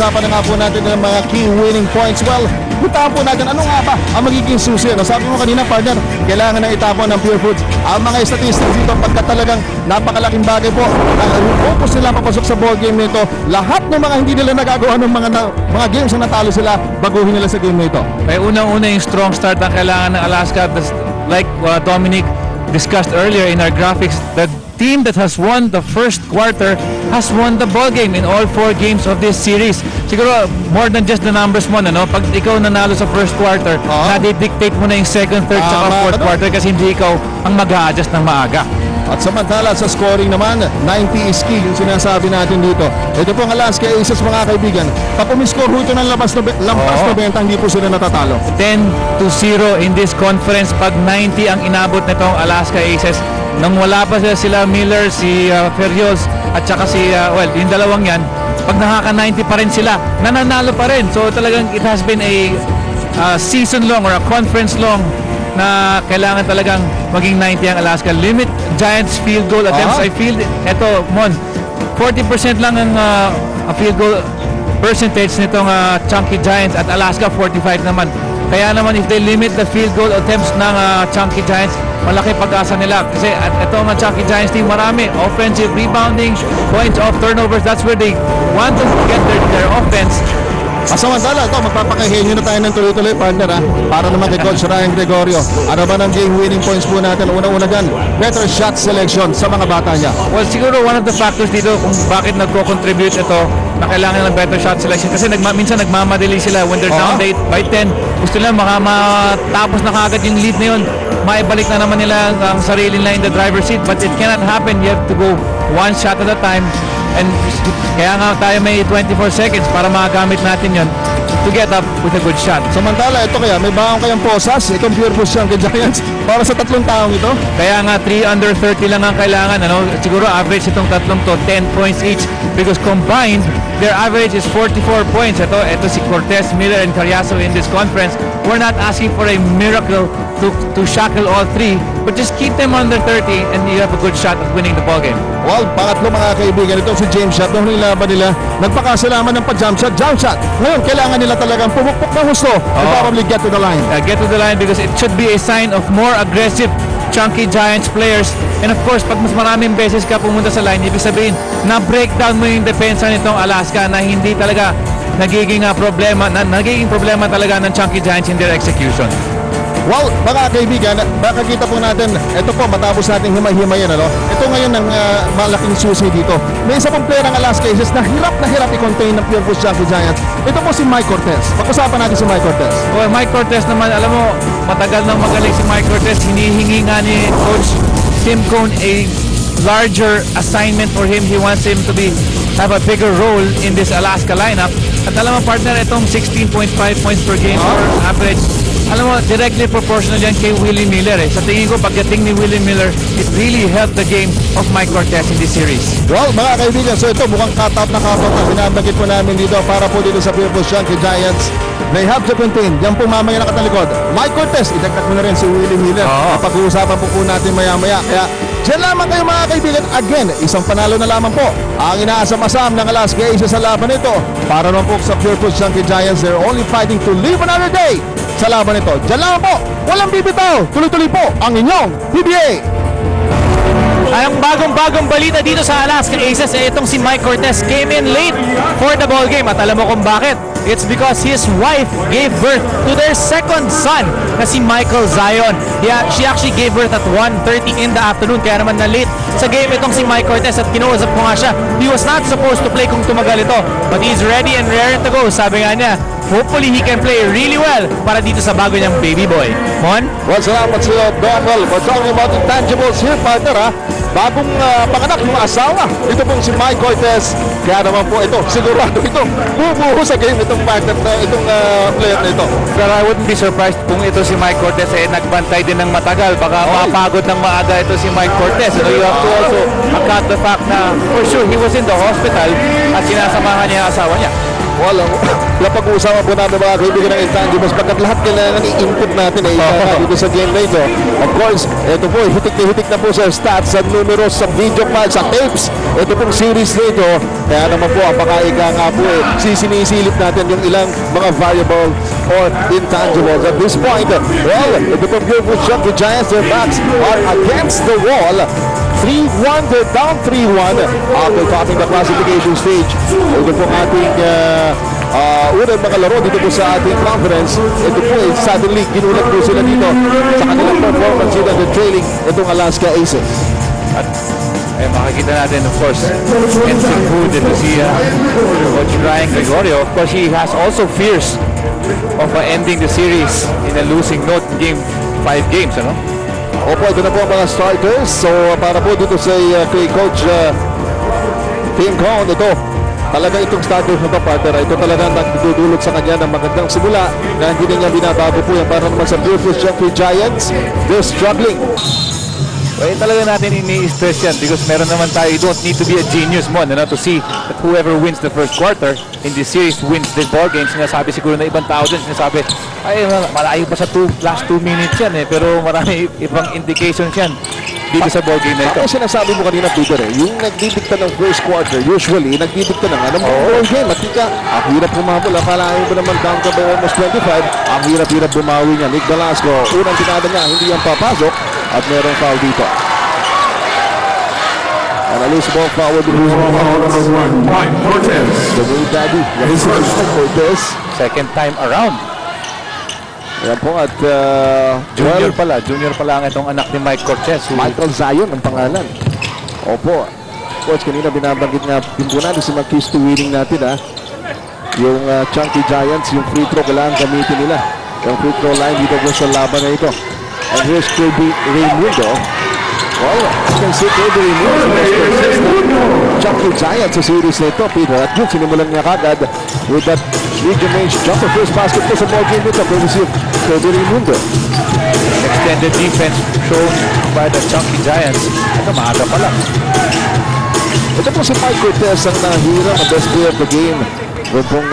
Pag-uusapan na nga po natin ng mga key winning points. Well, puntahan po natin ano nga ba ang magiging susi. No? Sabi mo kanina, partner, kailangan na itapon ng Purefoods. Ang mga statistics dito, pagka talagang napakalaking bagay po, ang focus nila papasok sa ball game nito, lahat ng mga hindi nila nagagawa ng mga games na natalo sila, baguhin nila sa game nito. May unang-una yung strong start ang kailangan ng Alaska. Like Dominic discussed earlier in our graphics, the team that has won the first quarter has won the ball game in all 4 games of this series. Siguro more than just the numbers mo, no? Pag ikaw nanalo sa first quarter, nadidictate mo na yung second, third, saka fourth quarter kasi hindi ikaw ang mag-a-adjust ng maaga. At samantala sa scoring naman, 90 is key yung sinasabi natin dito. Ito pong Alaska Aces mga kaibigan. Pag umiscore ho ito ng lampas na benta, hindi po sila natatalo. 10-0 in this conference pag 90 ang inabot nitong Alaska Aces. Nang wala pa sila Miller, si Ferrios at saka si, yung dalawang yan, pag nakaka-90 pa rin sila, nananalo pa rin. So talagang it has been a season long or a conference long na kailangan talagang maging 90 ang Alaska. Limit Giants field goal attempts. I feel, eto Mon, 40% lang ang field goal percentage nitong Chunky Giants at Alaska 45 naman. Kaya naman if they limit the field goal attempts ng Chunky Giants, malaki pag-asa nila. Kasi at ito ang Chunky Giants team, marami offensive rebounding, points off turnovers. That's where they want to get their offense. Samantala, ito, magpapakahenyo na tayo ng tuloy-tuloy, partner, para naman kay Coach Ryan Gregorio. Ano ba ng game winning points po natin? Una-una dyan, better shot selection sa mga bata niya. Well, siguro one of the factors dito kung bakit nagko-contribute ito na kailangan ng better shot selection kasi minsan nagmamadali sila when they're down by 10. Gusto lang matapos na kagad yung lead na yun, maibalik na naman nila ang sarili nila in the driver's seat, but it cannot happen. You have to go one shot at a time. And kaya nga tayo may 24 seconds para magamit natin yon to get up with a good shot. Samantala, ito kaya, may baong kayang posas, itong Purefoods Chunky Giants, para sa tatlong taong ito. Kaya nga 3 under 30 lang ang kailangan. Ano? Siguro average itong tatlong to, 10 points each. Because combined, their average is 44 points. Ito si Cortez, Miller, and Carriazo in this conference. We're not asking for a miracle to shackle all 3, but just keep them under 30 and you have a good shot at winning the ball game. Well, pangatlo mga kaibigan, ito si James Shot. Nung nilaban nila, nagpakasalaman ng pa-jump shot. Ngayon, kailangan nila talagang pumukpok na gusto and probably get to the line. Get to the line because it should be a sign of more aggressive Chunky Giants players. And of course, pag mas maraming beses ka pumunta sa line, ibig sabihin, na-breakdown mo yung depensa nitong Alaska na hindi talaga nagiging problema talaga ng Chunky Giants in their execution. Well, mga kaibigan, makakita po natin, ito po, matapos natin himay-himayan, ano? Ito ngayon ang malaking susi dito. May isa pong player ng Alaska Aces na hirap i-contain ng Purefoods Chunky Giants. Ito po si Mike Cortez. Pag-usapan natin si Mike Cortez. Well, Mike Cortez naman, alam mo, matagal nang magaling si Mike Cortez. Hinihingi nga ni Coach Tim Cone a larger assignment for him. He wants him to have a bigger role in this Alaska lineup. At alam mo, partner, itong 16.5 points per game or average, alam mo, directly proportional yan kay Willie Miller. Sa tingin ko, pagdating ni Willie Miller, it really helped the game of Mike Cortez in this series. Well, mga kaibigan, so ito mukhang cut-up na binabagit po namin dito para po dito sa Purefoods Chunky Giants. They have to contain. Yan po mamaya nakatalikod. Mike Cortez, idagdag mo na rin si Willie Miller. Pag-uusapan po natin maya-maya. Kaya, dyan lamang kayo mga kaibigan. Again, isang panalo na lamang po ang inaasam-asam ng Alaska Aces sa laban nito. Para naman po sa Purefoods Chunky Giants, they're only fighting to live another day sa laban ito. Diyan lang po, walang bibitaw. Tuloy-tuloy po ang inyong PBA. Ang bagong-bagong balita dito sa Alaska Aces itong si Mike Cortez came in late for the ball game. At alam mo kung bakit? It's because his wife gave birth to their second son na si Michael Zion. She actually gave birth at 1:30 in the afternoon. Kaya naman na late sa game itong si Mike Cortez at kinuusap ko nga siya. He was not supposed to play kung tumagal ito. But he's ready and raring to go. Sabi nga niya, hopefully he can play really well para dito sa bago niyang baby boy. Mon? Well, salamat sa iyo, Donald. We're talking about intangibles here, partner, Bagong panganak yung asawa. Ito pong si Mike Cortez. Kaya naman po ito, sigurado ito, bubuho sa game itong partner na itong player na ito. Pero I wouldn't be surprised kung ito si Mike Cortez nagbantay din ng matagal. Baka mapagod ng maaga ito si Mike Cortez. You have to also account the fact na for sure he was in the hospital at sinasamahan niya ang asawa niya. Walang napag-uusapan po natin mga kaibigan ng intangibles pagkat lahat kailangan i-input natin ay dito sa game na ito. Of course, ito po, hitik na po sa stats, sa numero, sa video files, sa tapes. Ito pong series na ito. Kaya naman po, ang pakaika nga po sinisilip natin yung ilang mga variable or intangibles. At this point, well, ito pong Purefoods Junkie Giants, their backs are against the wall. 3-1, they're down 3-1 after topping the classification stage. Ito po ating unang mga laro dito po sa ating conference. Ito po suddenly ginulat po sila dito sa kanilang performance dito at trailing itong Alaska Aces. At makikita natin, of course, instant food to see Coach Ryan Gregorio. Of course, he has also fears of ending the series in a losing note in 5 games, ano? Opo, ito na po ang mga starters. So, para po dito sa kay Coach Tim Cohn, ito talaga itong starters na ito, partner. Ito talaga nagdudulot sa kanya ng magandang simula na hindi na niya binabago po yan. Para naman sa Purefoods Junkie Giants, they're struggling. Well, talaga natin ini-stress yan because meron naman tayo, you don't need to be a genius mo to see that whoever wins the first quarter in this series wins the ball game. Sinasabi siguro na ibang tao din, sinasabi, ay malayo pa sa last 2 minutes yan pero marami ibang indications yan dito sa ball game na ito. Ako sinasabi mo kanina, Peter, yung nagdidikta ng first quarter, usually, nagdidikta na nga ng ball game. At ika, ang hirap humabol. Akalain mo naman down to by almost 25. Ang hirap-hirap bumawi niya. Nick Velasco, unang tinada niya, hindi yan papasok. At merong foul dito. And a loose ball foul with the Mike Cortez. The way daddy. Cortez. Second time around. Ayan po at Junior pala ang itong anak ni Mike Cortez. Michael Zion ang pangalan. Opo. Coach, kanina binabanggit nga pinto natin si Marquis to winning natin yung Chunky Giants, yung free throw kailangan gamitin nila. Yung free throw line dito po sa laban na ito. And here's Kirby Raymundo. Well, you can see Kirby Raymundo. Chunky Giants sa series na ito, Peter. At yun, sinimulan niya kagad with that medium range jumper. First basket po sa ball game dito. Courtesy of Kirby Raymundo. Extended defense shown by the Chunky Giants. Ito, maaga pa lang. Ito po si Mike Cortez ang nahirang ang best player of the game. Doon pong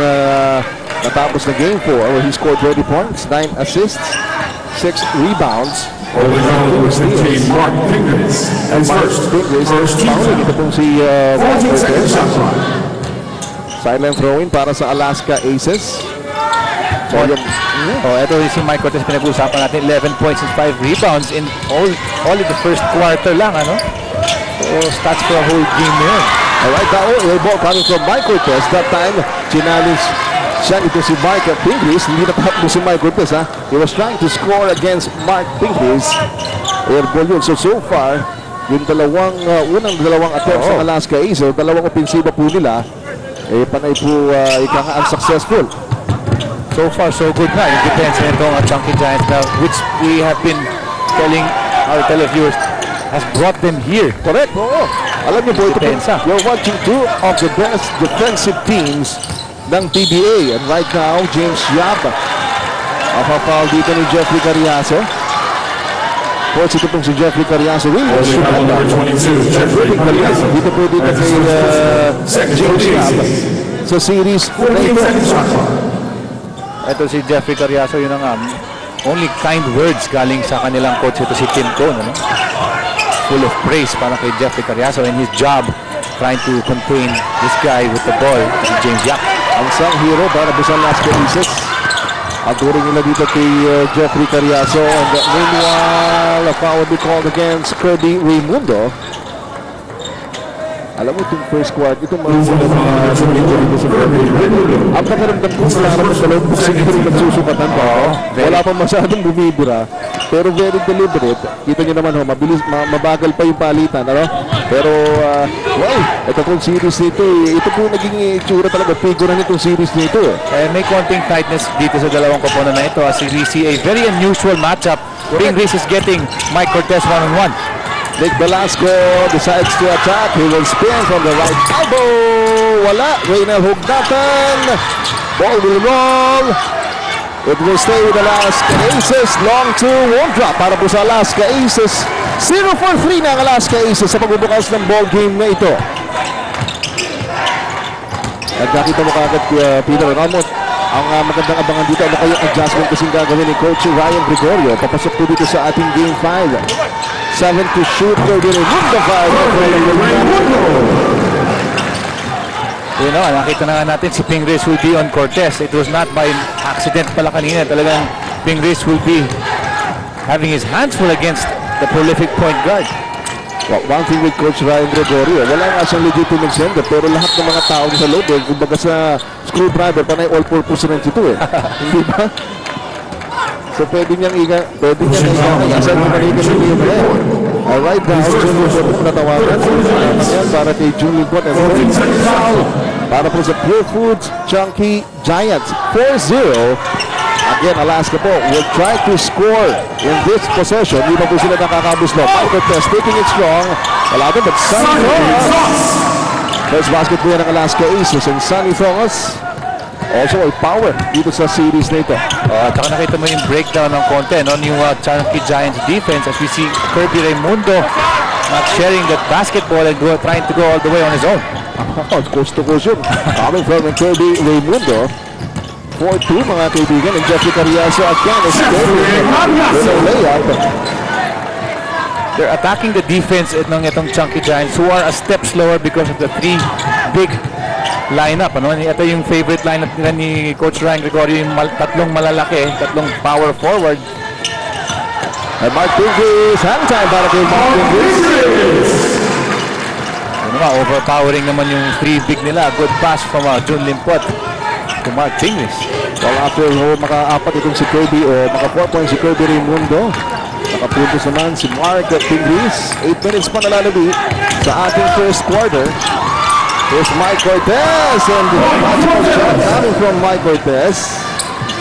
natapos na game 4 where he scored 30 points, 9 assists, 6 rebounds. Mark Fingers as first Fouling ito pong si Mike 14 seconds Cortez. shot clock. Sideline throw-in para sa Alaska Aces. So, Ito si Mike Cortez, pinag-uusapan natin, 11 points and 5 rebounds in all in the first quarter lang, ano? So, stats for a whole game na yun. Alright, now ball coming from Mike Cortez. That time, challenge siya ito si Mark Pingree. Hindi natapos si Mike Cortez, He was trying to score against Mark Pingree. Airball yun. So far, yung unang dalawang attempts ng Alaska Aces, dalawang opensiba po nila, panay po ika nga unsuccessful. So far, so good na. Yung defense na itong Chunky Giants na which we have been telling our televiewers has brought them here. Correct, oo. Alam niyo po, ito po, Depensa. you're watching two of the best defensive teams ng PBA. And right now, James Yap, foul dito ni Jeffrey Carriazo. Coach, ito pong si Jeffrey Carriazo. Number 22, Jeffrey Carriazo. Dito po dito kay James Yap sa series na 14 ito. seconds shot clock. Ito si Jeffrey Carriazo, yun ang only kind words galing sa kanilang coach. Ito si Tim Cohn, ano? Full of praise para kay Jeffrey Carriazo and his job trying to contain this guy with the ball, si James Yap. Ang isang hero para po sa Alaska Aces. At turing nila dito kay Jeffrey Carriazo. And meanwhile, a foul will be called against Kirby Raymundo. Alam mo itong first quarter, itong mga dito sa Kirby. Ang pakiramdam ko sa harap sa loob, siguro nagsusukatan pa. Wala pa masyadong bumibira. Pero very deliberate. Kita nyo naman, mabilis, mabagal pa yung palitan. Ano? Pero, well, ito pong series nito, ito po naging itsura talaga. Figure na itong series nito. May konting tightness dito sa dalawang koponan na ito as we see a very unusual matchup. Pingris is getting Mike Cortez one-on-one. Nick Velasco decides to attack. He will spin from the right elbow. Wala. Reynel Hugnatan. Ball will roll. It will stay with Alaska Aces. Long two, won't drop para po sa Alaska Aces. 0 for 3 na ang Alaska Aces sa pagbubukas ng ball game na ito. Nagkakita mo kagad, Peter Ramon, ang magandang abangan dito. Ano kayong adjustment kasing gagawin ni Coach Ryan Gregorio? Papasok po dito sa ating Game 5. 7 to shoot. Kirby Raimundo 5. Nakita na nga natin si Pingris will be on Cortez. It was not by accident pala kanina. Talagang Pingris will be having his hands full against the prolific point guard. One thing with Coach Ryan Gregorio, wala nga siyang legitimate sender, pero lahat ng mga tao sa loob, kumbaga sa screwdriver, panay all-purpose rin ito eh. Hindi ba? So pwede niyang isa ng manigas sa game na yan. Alright, now, Jun Limpot na tawagan. Yan para kay Jun Limpot. Para po sa Purefoods Chunky Giants. 4-0. Again, Alaska po will try to score in this possession. Hindi pa po sila nakakabuslo. Michael Tess taking it strong. Wala doon, but Sonny Thomas. First basket po yan ng Alaska Aces. And Sonny Thomas also a power dito sa series na ito. At saka nakita mo yung breakdown ng konti, no? Yung Chunky Giants defense as we see Kirby Raimundo not sharing that basketball and trying to go all the way on his own. Coast to coast yun. Coming from Kirby Raimundo. 4-2 mga kaibigan. And Jeffrey Carriazo again is with a layup. They're attacking the defense ng itong Chunky Giants who are a step slower because of the three big lineup. Ito yung favorite lineup nila ni Coach Ryan Gregorio, yung tatlong malalaki, tatlong power forward. And Mark Pingris, hand time para kay Mark Pingris. Overpowering naman yung three big nila. Good pass from Jun Limpot to Mark Pingris. Well, after maka-apat itong si Kirby o maka-4 points si Kirby Raimundo, nakapuntos naman si Mark Pingris. 8 minutes pa nalalabi sa ating first quarter. Here's Mike Cortez, and the magical shot coming from Mike Cortez.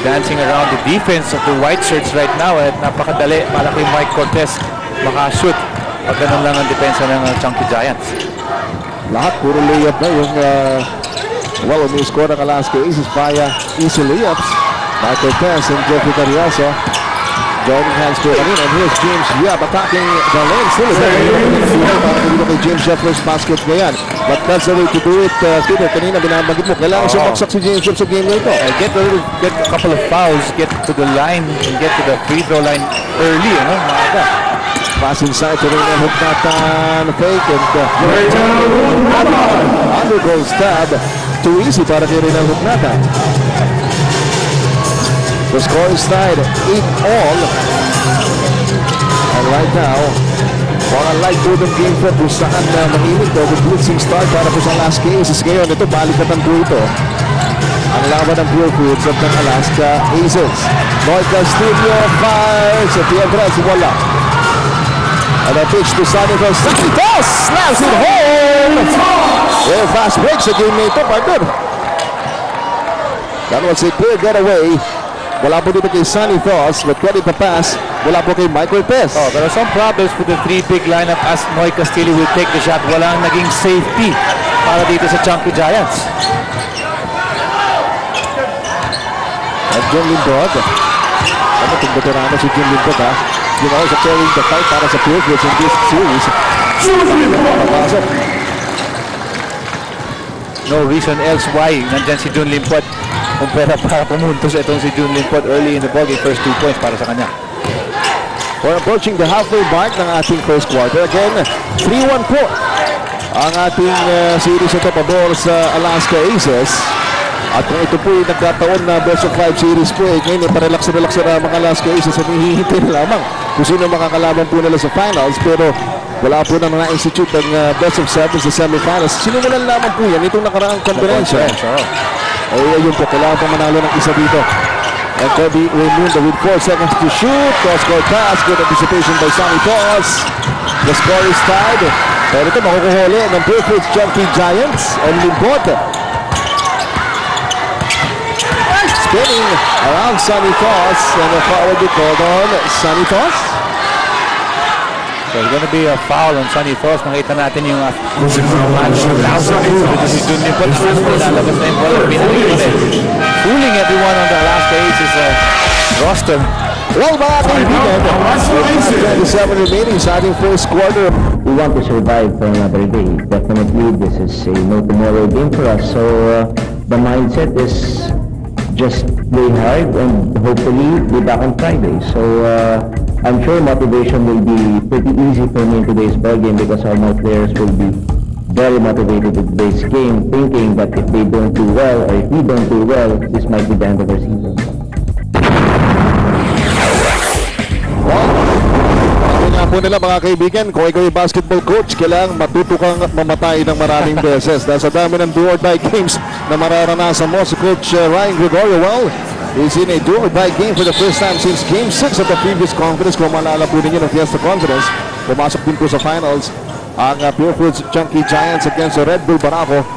Dancing around the defense of the white shirts right now at napakadali para kay Mike Cortez makashoot. Pag ganun lang ang depensa ng Chunky Giants. Lahat puro layup na yung umi-score ng Alaska Aces via easy layups. Mike Cortez and Jeffrey Carriazo joining hands po kanina. And here's James Yap attacking the lane. Still is there. Para dito kay James Yap first basket ngayon. But that's the way to do it. Peter, kanina binabagit mo. Kailangan sumaksak si James Yap sa game na ito. Get a couple of fouls, get to the line, and get to the free throw line early. Maaga. Pass inside to Reynel Hugnatan. Fake and undergoal stab. Too easy para kay Reynel Hugnatan. The score is tied 8-all. And right now, unlike po ng game 4 kung saan mainit o with blitzing start para po sa Alaska Aces. Ngayon, ito balikatan po ito. Ang laban ng Purefoods at ng Alaska Aces. Noy Castillo fires at the address. Wala. And a pitch to Santos. Santos slams it home! Very fast break sa game na ito, partner. That was a clear getaway. Wala po dito kay Sonny Thomas, but credit the pass. Wala po kay Mike Cortez. There are some problems with the three big lineup as Noy Castillo will take the shot. Walang naging safety para dito sa Chunky Giants. At Jun Limpot. Ano itong veterano si Jun Limpot ha? Yung also carrying the fight para sa Purefoods in this series. Napasok. No reason else why nandyan si Jun Limpot. Kumpara para pumuntos itong si Jun Limpot early in the ballgame. First 2 points para sa kanya. We're approaching the halfway mark ng ating first quarter. Again, 3-1 po ang ating series ito pabor sa Alaska Aces. At kung ito po yung nagkataon na best of 5 series po, ngayon parelax na mga Alaska Aces at hihintay na lamang kung sino makakalaban po nila sa finals. Pero wala po nang na-institute ang best of 7 sa semifinals. Sinimulan lamang po yan itong nakaraang konferensya. Ayun po, kailangan po manalo ng isa dito. And Kirby Raimundo with 4 seconds to shoot. Cross-court pass. Good anticipation by Sonny Thomas. The score is tied. Pero ito makukuhuli ng Purefoods Chunky Giants. And Limpot spinning around Sonny Thomas. And a foul will be called on Sonny Thomas. There's going to be a foul on Sonny Thomas. Makita natin yung fooling everyone on the Alaska Aces roster. Well, mga kaibigan, 27 remaining sa ating first quarter. We want to survive for another day. Definitely, this is a no tomorrow game for us. So the mindset is just play hard and hopefully be back on Friday. So I'm sure motivation will be pretty easy for me in today's ball game because all my players will be very motivated with today's game, thinking that if they don't do well or if we don't do well, this might be the end of our season. Sabi nga po nila mga kaibigan, kung ikaw yung basketball coach, kailangan matuto kang mamatay ng maraming beses. Dahil sa dami ng do-or-die games na mararanasan mo, si Coach Ryan Gregorio, well, he's in a do-or-die game for the first time since Game 6 of the previous conference. Kung maalala po ninyo ng Fiesta Conference, pumasok din po sa finals ang Purefoods Chunky Giants against the Red Bull Barako.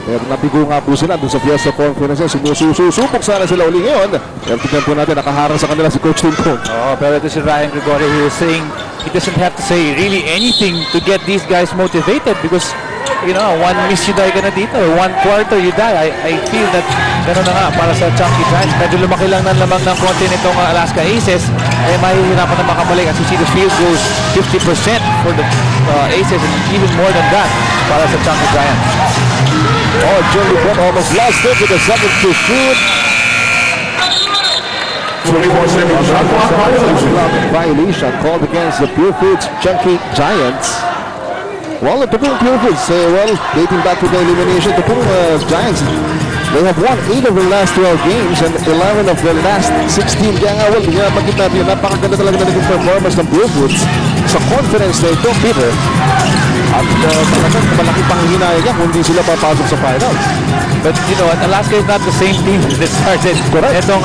Pero nabigo nga po sila doon sa Fiesta Conference. Sumususupok sana sila uli ngayon. Pero tignan po natin, nakaharang sa kanila si Coach Tulcon. Oh, pero ito si Ryan Gregorio, he was saying he doesn't have to say really anything to get these guys motivated because, you know, one miss you die ka na dito, one quarter you die. I feel that gano'n na nga para sa Chunky Giants. Medyo lumaki lang ng lamang ng konti nitong Alaska Aces. Ay mahihirapan na makamali as you see the field goes 50% for the Aces and even more than that para sa Chunky Giants. Oh, Johnny Bott almost lost it with a second to shoot. 24-second shot clock violation. Violation called against the Purefoods Chunky Giants. Well, ito pong Purefoods, well, dating back to the elimination, ito pong Giants, they have won 8 of their last 12 games and 11 of their last 16. Kaya nga, well, pagkit natin, napakaganda talaga na naging performance ng Purefoods sa conference na ito, Peter. At talagang malaki pang hinaya niya kung hindi sila papasok sa finals. But you know what, Alaska is not the same team that started. Correct. Itong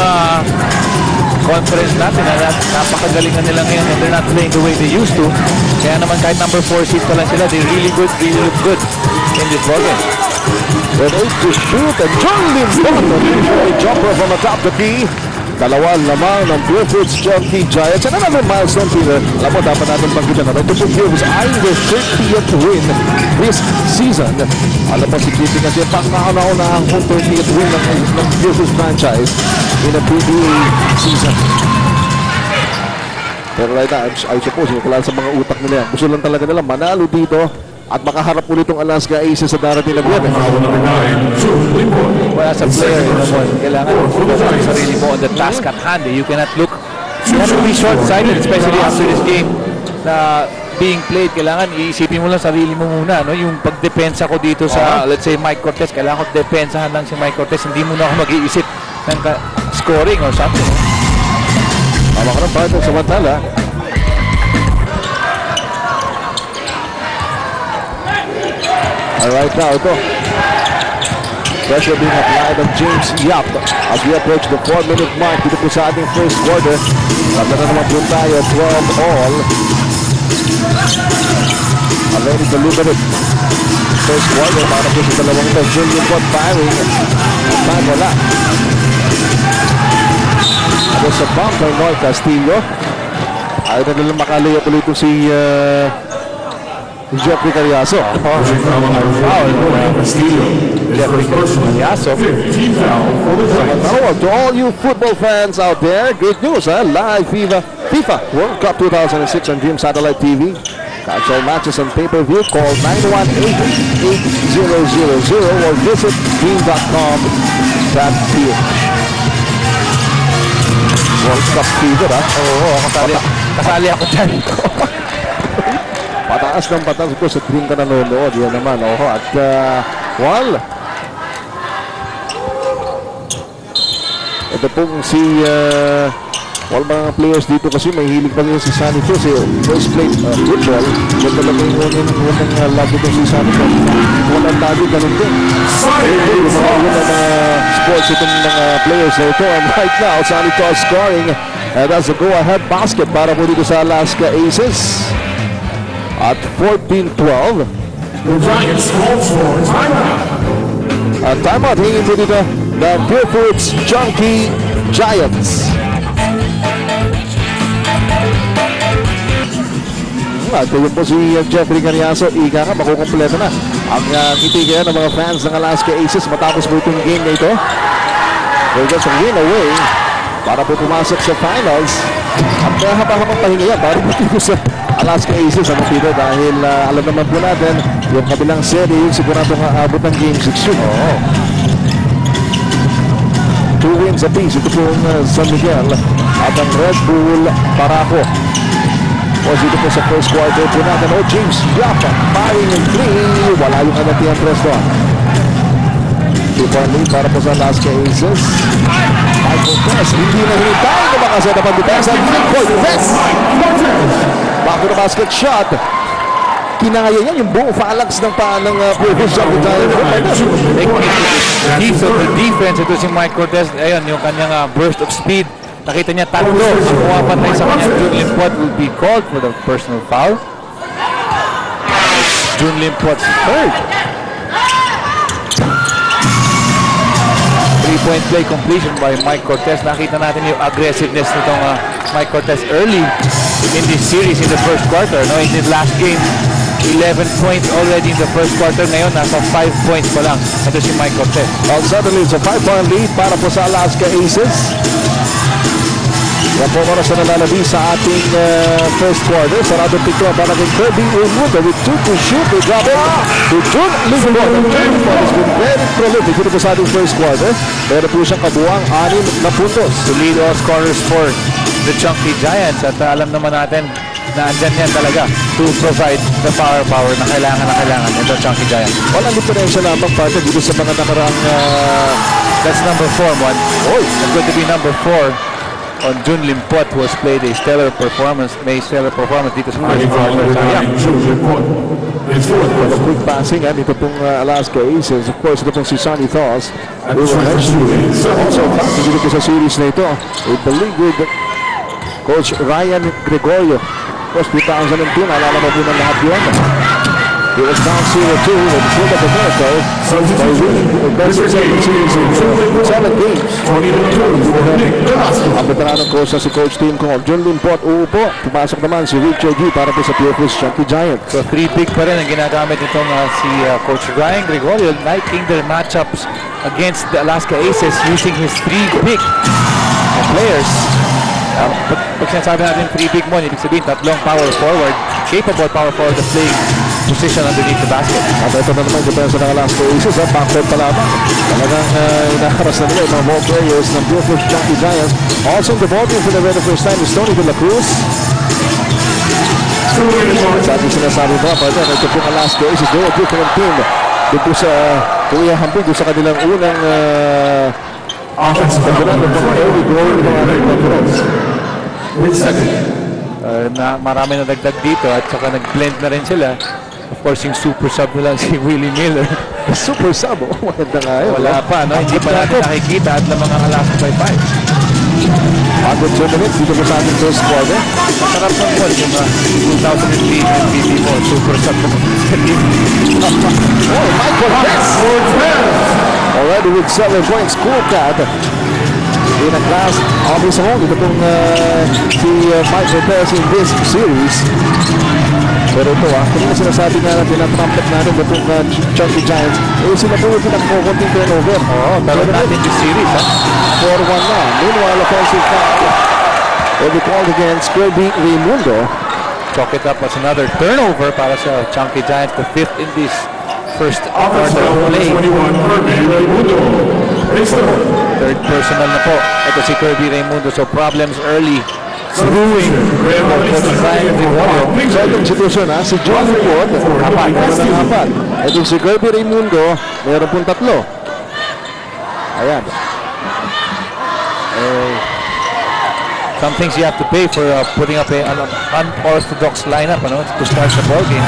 conference natin, napakagaling na nila ngayon and they're not playing the way they used to. Kaya naman kahit number 4 seed pa lang sila, they really look good in this ballgame. With 8 to shoot and Charlie Bott, a jumper from atop the key. Dalawa lamang ng Purefoods Chunky Giants. And another milestone, Peter. Alam mo, dapat natin pagkita na ito po Purefoods eyeing their 30th win this season. Alam mo, si Kitty kasi pang-nauna-unahang 30th win ng Purefoods franchise in a PBA season. Pero right now, I suppose, yung kailangan sa mga utak nila. Gusto lang talaga nila manalo dito at makaharap ulit itong Alaska Aces sa darating na buwan. Foul number 9, Julie Bott. Well, as a player, you know, kailangan focus ang sarili mo on the task at hand. You cannot look, you have to be short-sighted, especially after this game na being played. Kailangan iisipin mo lang sarili mo muna, no? Yung pagdepensa ko dito sa, let's say, Mike Cortez, kailangan ko depensahan lang si Mike Cortez. Hindi mo na ako mag-iisip ng scoring or something. Tama ka ng partner sa Mantala. Alright now, ito. Pressure being applied on James Yap as we approach the 4-minute mark dito po sa ating first quarter. Tanda na naman po tayo, 12 all. Already delivered first quarter para po sa dalawang ito. Julian Bott firing. Time wala. Ano sa bump kay Noy Castillo. Ayaw na nilang makalayap ulit ito si Jeffrey Carriazo. Jeffrey Carriazo. To all you football fans out there, great news, live FIFA World Cup 2006 on Dream Satellite TV. Catch all matches on pay-per-view. Call 918-8000 or visit dream.com.ph. World Cup fever, ha? Oo, kasali ako dyan. Pataas ng pataas ko sa Dream ka nanonood. Yan naman, at well, ito pong si mga players dito kasi may hilig pa rin si Sanito, si first play football. Yan talaga yung unang love ito si Sanito. Walang tabi, ganun din. Yung mga unang sports itong mga players na ito. And right now, Sanito scoring. And that's a go-ahead basket para po dito sa Alaska Aces. At 14-12. The Giants calls for timeout. Timeout hingin po dito ng Purefoods Chunky Giants. At yun po si Jeffrey Carriazo. Ika ka, makukompleto na ang ngiti kaya ng mga fans ng Alaska Aces matapos po itong game na ito. They're just a win away para po pumasok sa finals. At haba-habang pahinga yan para dito sa Alaska Aces, Peter, dahil alam naman po natin yung kabilang serie yung sigurado nga abot ng game 6 yun. 2 wins apiece. Ito pong San Miguel at ang Red Bull Barako. O dito po sa first quarter po natin. O James Yap, firing in 3. Wala yung anatihan press doon. 2-point lead para po sa Alaska Aces. Michael Tess, hindi na hinintay. Kumakasya na pang-depensa. Michael Tess! Back to the basket shot. Kinaya niya yung buong phalanx ng paa ng Purefoods Junkie Giants. Piece of the defense. Ito si Mike Cortez. Ayun, yung kanyang burst of speed. Nakita niya tatlo. Pumapatay sa kanya. Jun Limpot will be called for the personal foul. Jun Limpot's third. 3-point play completion by Mike Cortez. Nakita natin yung aggressiveness nitong Mike Cortez early in this series in the first quarter. No, in the last game, 11 points already in the first quarter. Ngayon, nasa 5 points pa lang. Ito si Mike Cortez. Well, suddenly, it's a 5-point lead para po sa Alaska Aces. Yan po oras na nalalabi sa ating first quarter. Saradong picture para kay Kirby Raimundo with 2 to shoot. They drop it to Jun Limpot. Jun Limpot has been very prolific dito po sa ating first quarter. Pero po siyang kabuang 6 na puntos. To lead all scorers for the Chunky Giants. At alam naman natin na andyan yan talaga to provide the power na kailangan ito Chunky Giants. Walang diferensya lamang parte dito sa mga nakaraang That's number 4, Juan. Oh, it's going to be number 4 on Jun Limpot, who has played a stellar performance, dito sa first quarter. the quick passing and ito pong Alaska Aces. Of course, ito pong si Sonny Thaws. Also factor dito po sa series na ito. I believe with Coach Ryan Gregorio. Of course, 2002, naalala mo po ng lahat yun. It was down 0-2 and pulled up a miracle by winning the best of 7 series in 7 games. Ang veteranong coach na si Coach Team Kong. Jun Limpot, uupo. Pumasok naman si Richard G para po sa Purefoods Junkie Giants. So 3 big pa rin ang ginagamit nitong si Coach Ryan Gregorio, liking their matchups against the Alaska Aces using his 3 big players. Pag sinasabi natin 3 big mo, ibig sabihin tatlong power forward, capable power forward to play position underneath the basket. At ito na naman yung depensa ng Alaska Aces. Backcourt pa lamang. Talagang inaharas na nila yung mga ball players ng Purefoods Junkie Giants. Also in the ball game for the very first time is Tony De La Cruz. Sa ating sinasabi ba, partner, ito pong Alaska Aces. They're a different team. Dito sa Kuya Hampig, dito sa kanilang unang offensive early goal ng ating conference. Marami na dagdag dito at saka nag-blend na rin sila. Of course, yung super sub nila si Willie Miller. Super sub, maganda nga yun. Wala pa, no? Hindi pa natin nakikita at lamang ang Alaska by 5. Agad 2 minutes dito po sa ating first quarter. Masarap ng ball yung 2003 MVP mo, super sub mo sa team. Oh, Michael Tess! Already with 7 points, cool cat. In a class of his own. Ito pong si Michael Tess in this series. Pero ito kanina sinasabi nga natin na trumpet natin itong Chunky Giants. Sila po yung pinagkukunting turnover. Pero natin yung series, 4-1 na. Meanwhile, offensive foul will be called against Kirby Raimundo. Chalk it up as another turnover para sa Chunky Giants, the 5th in this first quarter of play. Third personal na po. Ito si Kirby Raimundo. So problems early. Brewing for Coach Ryan Gregorio. So itong sitwasyon si John Wood, apat. Itong si Kirby Raimundo, meron pong 3. Ayan. Some things you have to pay for putting up an unorthodox lineup to start the ball game.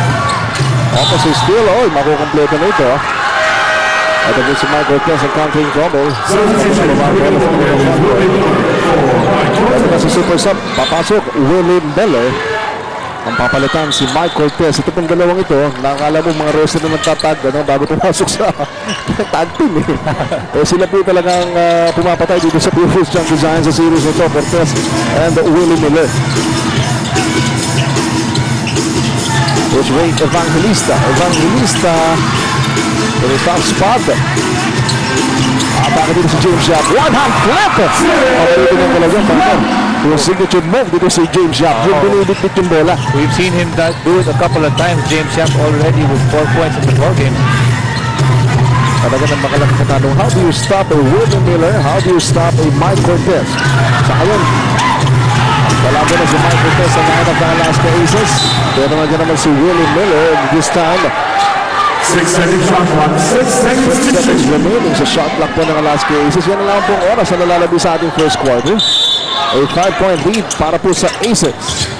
Kasi still, makukompleto na ito. Ito po si Michael Tess ang countering trouble. Ito na si Super Sub, papasok, Willie Miller. Ang papalitan si Michael Tess. Ito pong dalawang ito, nakakala mo mga wrestler na nagtatag bago pumasok sa tag team. Sila po talagang pumapatay dito sa Purefoods Junkie Giants sa series nito, Cortez and Willie Miller. Which way, Evangelista in a tough spot. Bakit dito si James Yap? One-hand flip! Ito na talaga, yung signature move dito si James Yap. Yung binibit yung bola. We've seen him do it a couple of times. James Yap already with 4 points in the ball game. Talaga ng makalaking katanong, how do you stop a Willie Miller? How do you stop a Mike Cortez? Sa ngayon, wala po na si Mike Cortez sa lineup ng Alaska Aces. Pero nandiyan naman si Willie Miller this time. 6 seconds shot clock. 6 seconds to Seconds shoot. remaining sa shot clock po ng Alaska Aces. Yan na lang pong oras na nalalabi sa ating first quarter. A 5-point lead para po sa Aces.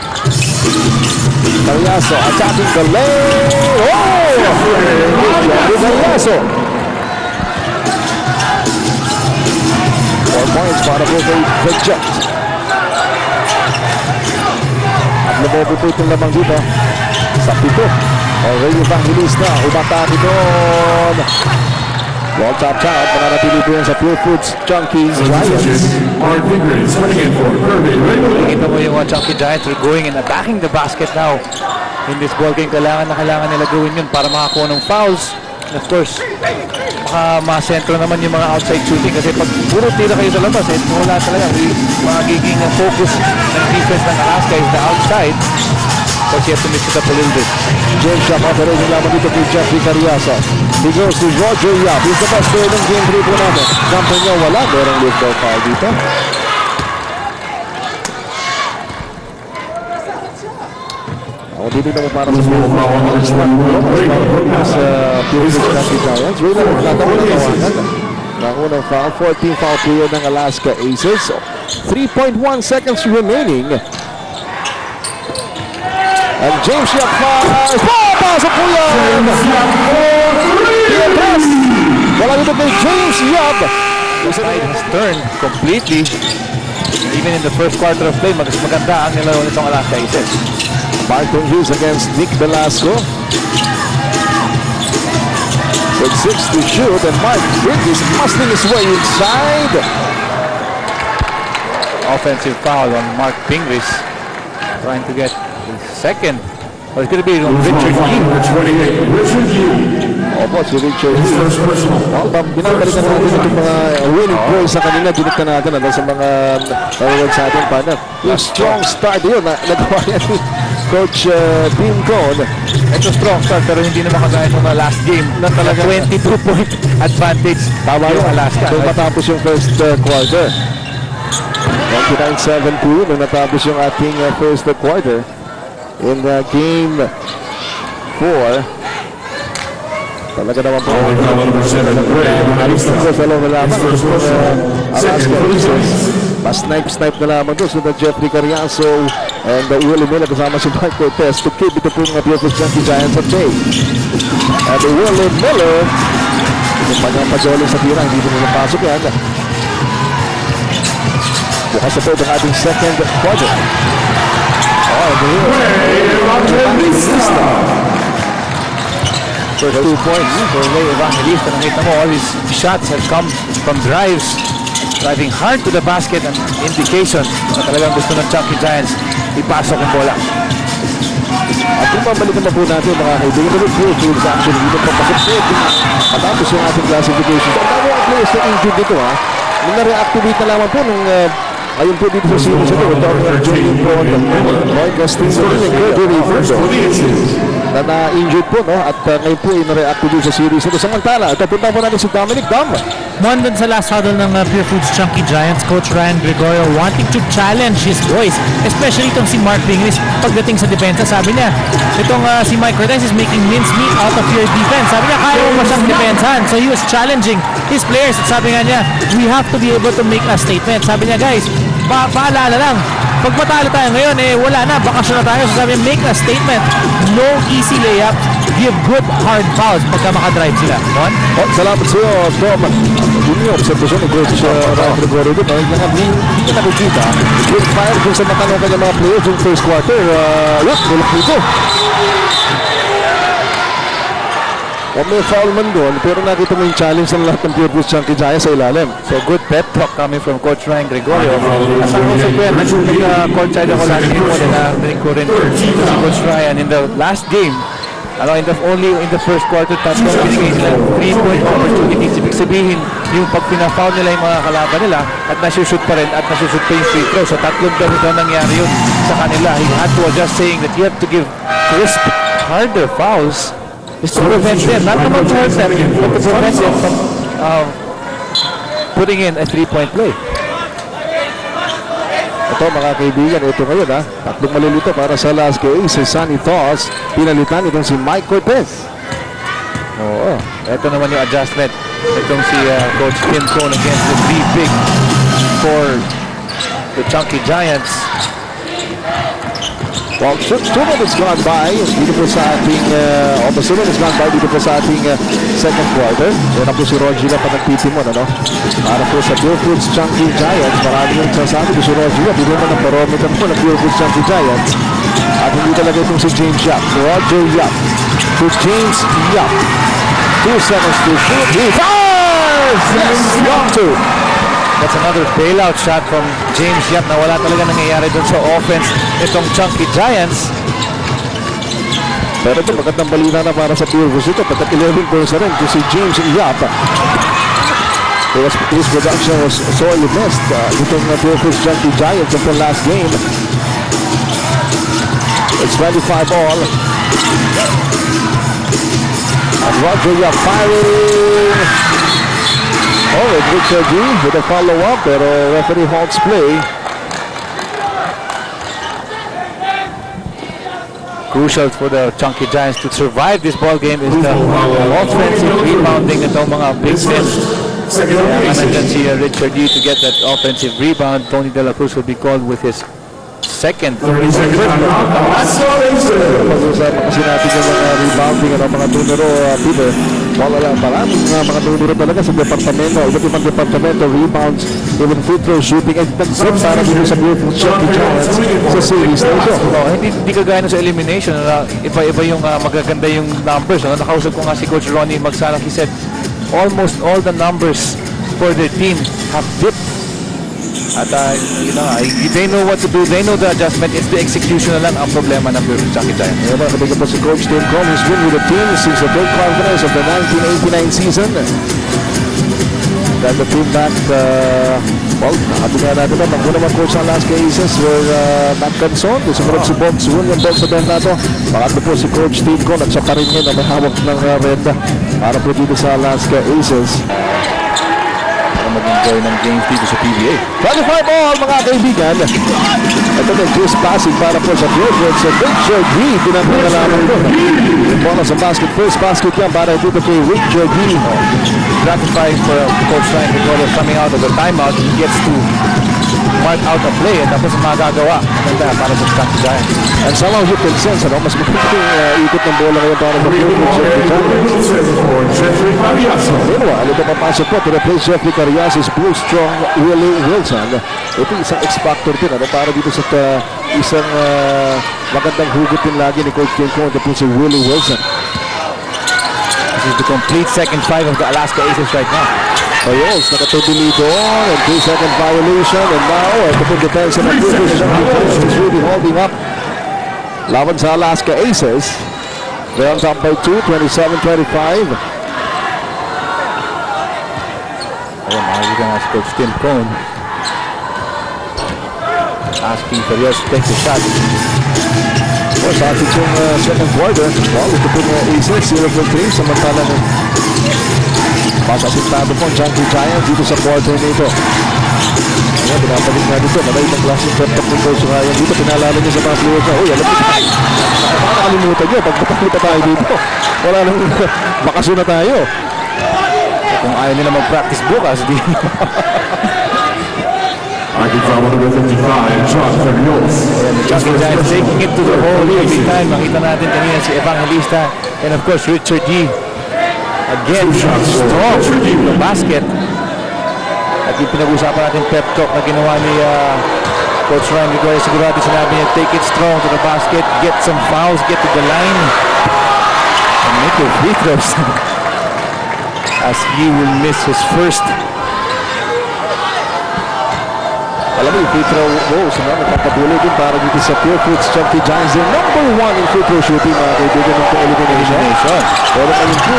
Mariaso attacking the lane. Oh! Mariaso. 4 points para po kay Jet. At lumobo po itong lamang dito sa pito. Already Evangelista, umatake doon. Wall top out, mananatili po yan sa Purefoods, Chunkies, Giants. Our fingers swinging for Kirby. Kita mo yung Chunky Giants are going and attacking the basket now. In this ball game, kailangan nila gawin yun para makakuha ng fouls. And of course, masentro naman yung mga outside shooting kasi pag puro tira kayo sa labas, wala talaga. Magiging focus ng defense ng Alaska is the outside. But you have to mix it up a little bit. James Shop operating naman dito kay Jeffrey Cariaso. He goes to Roger Yap. He's the best player ng game 3 po natin. Jumper niya wala. Merong lift goal foul dito. Ako dito naman para sa Purefoods Giants. Ray lang natawa na tawanan. Nakunang foul. 14 foul period ng Alaska Aces. 3.1 seconds remaining. And James Yap fires. Pasok po yan! Pietras! Wala dito kay James Yap. The tide has turned completely. Even in the first quarter of play, maganda ang nilaro nitong Alaska Aces. Barton Hughes against Nick Velasco. With 6 to shoot, and Mark Bridges muscling his way inside. Offensive foul on Mark Pingris. Trying to get his second. Well, it's going to be on Richard Yee. Number 28, Richard Yee. Opo, si Richard His Yee. first personal. Binabalikan natin itong mga winning plays sa kanila. Dinikta natin sa mga nanonood sa ating panel. Yung strong start yun, nagawa yan ni Coach Tim Cone. Ito strong start pero hindi naman kagaya ng last game na talaga 22-point advantage. Tama yung yun. Alaska. So matapos yung first quarter. 29-7-2 nung natapos yung ating first quarter. In game 4. Talaga naman po. Number 7, Ray Alis na Evangelista. sa loob na lamang. His first personal. Alaska Second for the Aces. Giants. Snipe na lamang doon. So na Jeffrey Cariaso and Willie Miller kasama si Mike Cortez to keep ito po ng Purefoods Giants at bay. And Willie Miller, yung kanyang pajoling sa tira, hindi mo napasok yan. Bukas na po itong ating second quarter. Oh, Ray Evangelista. First 2 points for Ray Evangelista. Nakita mo, all his shots have come from drives. Driving hard to the basket and indication na talagang gusto ng Chunky Giants ipasok ang bola. At kung babalikan na po natin mga kaibigan, the Purefoods actually dito papasok po matapos yung ating classification. Ang dami ang players na injured dito ha. Nung na-reactivate na lamang po nung ayun po dito sa series ito. Ito ang Julian Pond, Lloyd Castillo, and Gregory Ferdo na na-injured po, no? At ngayon po ay na-reactivate sa series ito. Samantala, ito punta po natin si Dominic Dam. One dun sa last huddle ng Purefoods Chunky Giants, Coach Ryan Gregorio wanting to challenge his boys, especially itong si Mark Pingris pagdating sa depensa. Sabi niya, itong si Mike Cortez is making mincemeat out of your defense. Sabi niya, kaya mo ba siyang depensahan? So he was challenging his players. At sabi nga niya, we have to be able to make a statement. Sabi niya, guys, paalala lang, pag matalo tayo ngayon, wala na, bakasyon na tayo. So sabi niya, make a statement. No easy layup. Give good hard fouls pagka makadrive sila. Oh, salamat sa iyo, Tom. Yun yung observation ni Coach Ryan Gregorio dito. Hindi ka nakikita. Good fire dun sa matanong kanya mga players yung first quarter. Yes, bulak dito. O may foul man doon, pero nakita mo yung challenge ng lahat ng Purefoods Chunky Giants sa ilalim. So good pep talk coming from Coach Ryan Gregorio. As a consequence, nag-courtside ako last game mo, narinig ko rin si Coach Ryan in the last game. Only in the first quarter, tatlong binigay nila 3-point opportunities. Ibig sabihin, yung pag pina-foul nila yung mga kalaban nila at nasushoot pa rin at nasushoot pa yung free throw. So tatlong ganito nangyari yun sa kanila. He had to adjust saying that you have to give crisp, harder fouls is to prevent them, not naman to hurt them, but to prevent them from putting in a three-point play. Ito mga kaibigan, ito ngayon ha. Tatlong malilito para sa Alaska Aces. Sunny Toss, pinalitan itong si Mike Cortez. Oo. Ito naman yung adjustment. Itong si Coach Tim Cone against the three big for the Chunky Giants. Well, 2 minutes gone by dito po sa ating almost 2 minutes gone by dito po sa ating second quarter. Yan po si Roger na pa nagtitimon, ano? Para po sa Purefoods Chunky Giants. Marami yung sasabi ko si Roger. Hindi naman ang barometer po ng Purefoods Chunky Giants. At hindi talaga itong si James Yap. Roger Yap to James Yap. 2 seconds to shoot. He fires! Yes! Long two. That's another bailout shot from James Yap na wala talaga nangyayari doon sa offense itong Chunky Giants. Pero ito magandang balita na para sa Purefoods ito. Pagkat 11 points na rin to si James Yap. His production was sorely missed. Itong Purefoods Chunky Giants until last game. It's 25 all. And Roger Yap firing. Oh, it's Richard G with a follow-up, pero referee halts play. Crucial for the Chunky Giants to survive this ball game is the offensive rebounding itong mga big men. Kaya nandyan si Richard G to get that offensive rebound. Tony De La Cruz will be called with his second. Pag-usapan kasi natin yung mga rebounding at mga numero, Peter. Maraming mga numero talaga sa departamento, iba't ibang departamento, rebounds, even free throw shooting, and nag-zip para dito sa Purefoods Chunky Giants sa series na ito. Hindi kagaya sa elimination. Iba-iba yung magaganda yung numbers. Nakausap ko nga si Coach Ronnie Magsalang. He said almost all the numbers for their team have dipped. At they know what to do. They know the adjustment. It's the execution na lang ang problema ng Purefoods Chunky Giants. Ngayon mga kabigyan po si Coach Tim Cone. He's been with the team since the third conference of the 1989 season. Got the team back, nakatingnan natin na. Magpo naman coach ng Alaska Aces were Matt Canson. Sumunod si Bogs, William Bogs sa band nato. Pangatlo po si Coach Tim Cone at siya pa rin ngayon na may hawak ng red para po dito sa Alaska Aces. Mag-enjoy ng games dito sa PBA. 25 all mga kaibigan. Ito na twist passing para po sa Purefoods. So Richard G. Pinapangalaman ko. Yung bola sa basket. First basket yan para dito kay Richard G. Gratifying for Coach Ryan because coming out of the timeout, he gets to mark out a play at tapos magagawa. Ganda para sa Chunky Giants. And somehow you can sense, ano, mas magandang ikot ng bola ngayon para sa Purefoods. Meanwhile, ito papasok po to replace Jeffrey Cariasis, Blue Strong, Willie Wilson. Ito isang X-Factor din, ano, para dito sa isang magandang hugot din lagi ni Coach Tim Cone, ito po si Willie Wilson. This is the complete second five of the Alaska Aces right now. Ayos, nakatubili doon, and 2-second violation, and now, ito po defense ng Purefoods is really holding up. Laban sa Alaska Aces. They're on top by 2, 27-25. Ayan, makikita nga si Coach Tim Cone asking for Rios to take the shot. Of course, atin yung second quarter. Well, ito po ng Aces, 0 for 3, samantalang pasasintado po ang Chunky Giants dito sa quarter nito. Ayan, pinapalik nga dito. Malay ng klaseng pep-talk ng Coach Ryan dito. Pinalala niya sa mga players na, uy, alam mo, nakakalimutan nyo. Pagpapakita tayo dito. Wala nang bakasyon na tayo. Kung ayaw nila mag-practice bukas, di Chunky Giants taking it to the hole every time. Makita natin kanina si Evangelista and of course Richard G. Again, strong in the basket. At yung pinag-usapan natin pep talk na ginawa ni Coach Ryan Gregorio, sigurado sinabi niya, take it strong to the basket, get some fouls, get to the line, and make your free throws. As he will miss his first. Alam mo, yung free throw goals, napapatuloy din para dito sa Purefoods Chunky Giants. They're number 1 in free throw shooting, mga kaibigan ng elimination. Pero ngayon po,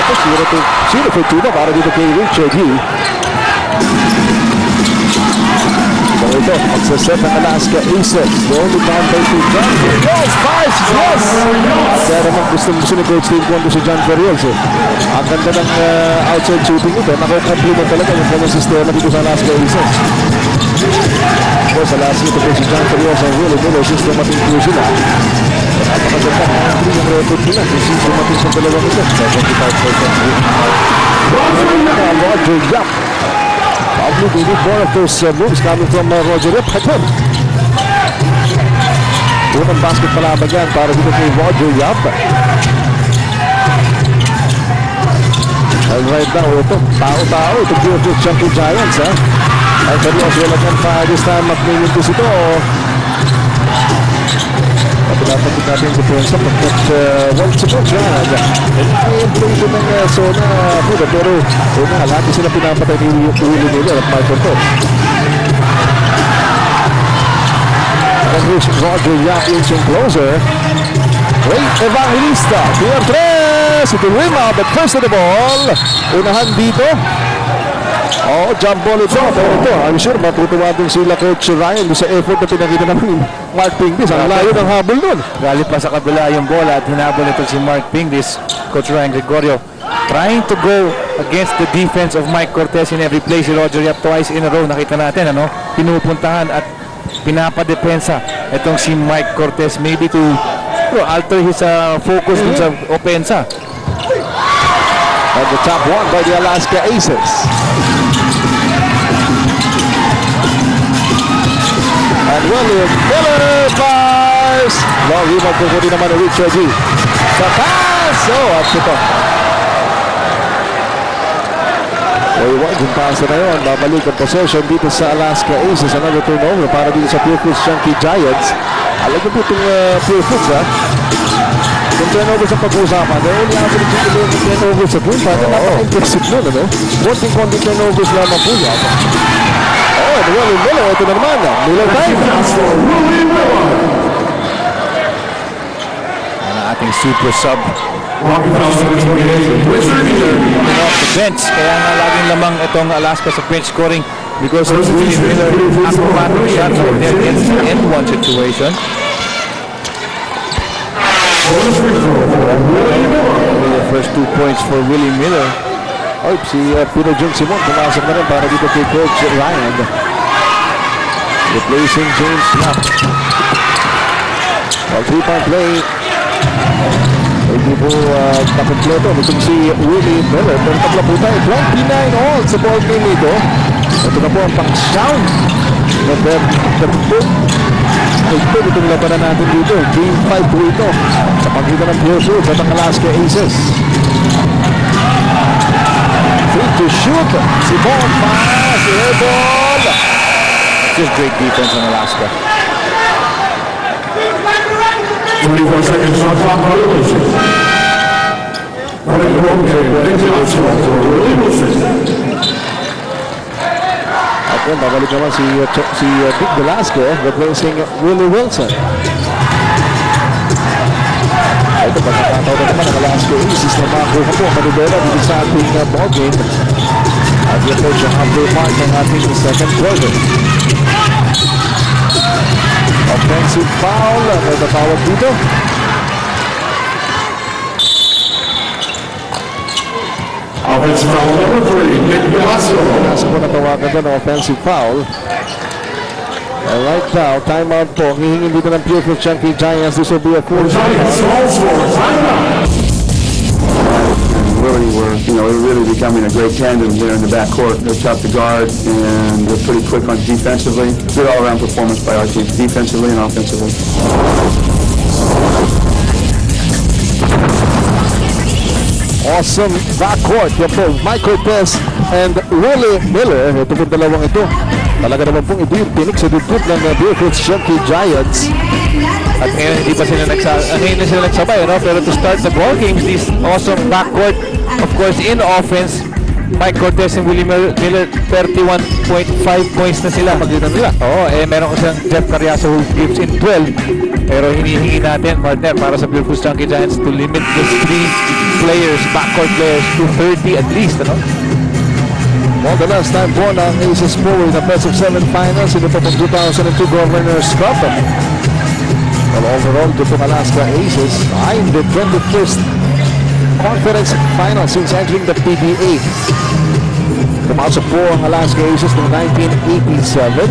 ito, 0 for 2 na para dito kay Richard G. ito. Magsaset ng Alaska Aces. The only time by si John Ferriols. Fires! Yes! Kaya naman gusto ni Coach Steve Condo si John Ferriols. Ang ganda ng outside shooting ito. Nakakompliment talaga yung kanyang sistema dito sa Alaska Aces. Of course, last nito po si John Ferriols ang Willie Miller. Systematic po sila. Napakaganda ng 3 yung record nila. Systematic sa dalawang ito. 75% Roger Yap. Probably they need more of those moves coming from Roger Yap. Hapon. Unang basket pala yan para dito kay Roger Yap. And right now, ito, tao-tao, ito Purefoods Chunky Giants, ha? Ay, Ferriols, wala kang pa this time at may mintis ito. Pinapatik natin yung depensa pagkat once upon yan. I-play ito ng zona Buda, pero lagi sila pinapatay ni Willie Miller at Michael Torres. And here's Roger Yap inching closer. Great Evangelista. Clear 3. Ito rebound, but first of the ball. Unahan dito. Oh, jump ball ito. Pero ito, I'm sure matutuwa din sila Coach Ryan sa effort na pinakita naman ni Mark Pingdis. Ang layo ng habol nun. Galit pa sa kabila yung bola at hinabol ito si Mark Pingdis. Coach Ryan Gregorio trying to go against the defense of Mike Cortez in every play. Si Roger Yap twice in a row. Nakita natin, ano? Pinupuntahan at pinapadepensa itong si Mike Cortez. Maybe to alter his focus dun sa opensa. And the top one by the Alaska Aces. And William Miller fires. Long rebound po din naman ni Richard G. Sa pass! Oh, at ito. Yung pass na yun. Babalik ang possession dito sa Alaska Aces. Another turnover para dito sa Purefoods Chunky Giants. Alam niyo po itong Purefoods, ha? Yung turnovers ang pag-uusapan, they only average 11 turnovers sa game. Napaka-impressive nun, ano? Konting turnovers lamang po yan. Oh, and William Miller, ito na naman. Miller time. Ang ating super sub. Off the bench. Kaya nga laging lamang itong Alaska sa bench scoring because of William Miller acrobatic shots in their end-one situation. The first 2 points for Willie Miller. Oh, si Pino Jun Simon pumasok na rin para dito kay Coach Ryan. Replacing James Snap. Well, 3-point play. Hindi po kakompleto. Itong si Willie Miller. Pero tabla po tayo. 29 all sa ball game ito. Ito na po ang pang-sound. Ito itong labanan natin dito. Game 5 po ito. Sa pagitan ng Purefoods at ang Alaska Aces. Free to shoot. Si Bon pass. Si airball. Just great defense on Alaska. 24 seconds on clock. At yun, babalik naman si Dick Velasco replacing Willie Wilson. Ito, pagkakataon na naman ang Alaska Aces na makakuha po ang manibela dito sa ating ballgame. At yun po siya halfway mark ng ating second quarter. Offensive foul. May natawag dito. Offensive foul number 3, Nick Velasco. Nasa po natawagan doon ang offensive foul. And right now, timeout po. Hihingin dito ng Purefoods Chunky Giants. This will be a full Giants small score timeout. We're really becoming a great tandem there in the backcourt. They're tough to guard and they're pretty quick on defensively. Good all-around performance by our team, defensively and offensively. Awesome backcourt. Yan po, Mike Cortez and Willie Miller. Ito po dalawang ito. Talaga naman pong ito yung tinik sa dudut ng Purefoods Chunky Giants. At ngayon hindi pa sila nagsabay, no? Pero to start the ball games, this awesome backcourt, of course, in offense, Mike Cortez and Willie Miller, 31.5 points na sila. Pagitan nila. Oo, meron ko siyang Jeff Carriazo who gives in 12. Pero hinihingi natin, partner, para sa Purefoods Chunky Giants to limit these 3 players, backcourt players, to 30 at least, ano? Well, the last time po ng Aces po in the best of 7 finals, ito po pong 2002 Governor's Cup. Well, overall, ito pong Alaska Aces ay the 21st conference final since entering the PBA. Pumasok po ang Alaska Aces noong 1987.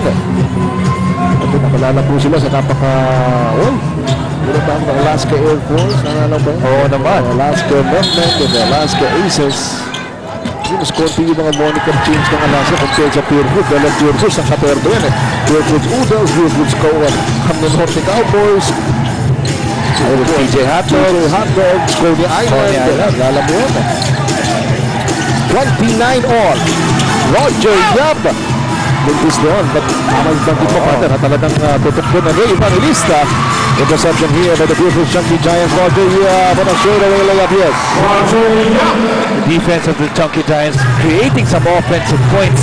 At nakalala po sila sa pinatawag ng Alaska Air Force. Nalala ba? Oo naman. Alaska Movement and the Alaska Aces. Mas konti yung mga moniker change ng Alaska compared sa Purefoods. Dahil ang Purefoods ang katerdo yan eh. Purefoods Oodles, Purefoods Norte Cowboys, TJ Hotdogs, Coney Island. Alam mo yun eh. 29 all. Roger Yap. Buntis doon. But banggit mo pa na talagang tutok doon na Ray Evangelista. Interception here by the Purefoods Chunky Giants. Roger Yap on a straightaway layup. Yes. The defense of the Chunky Giants creating some offensive points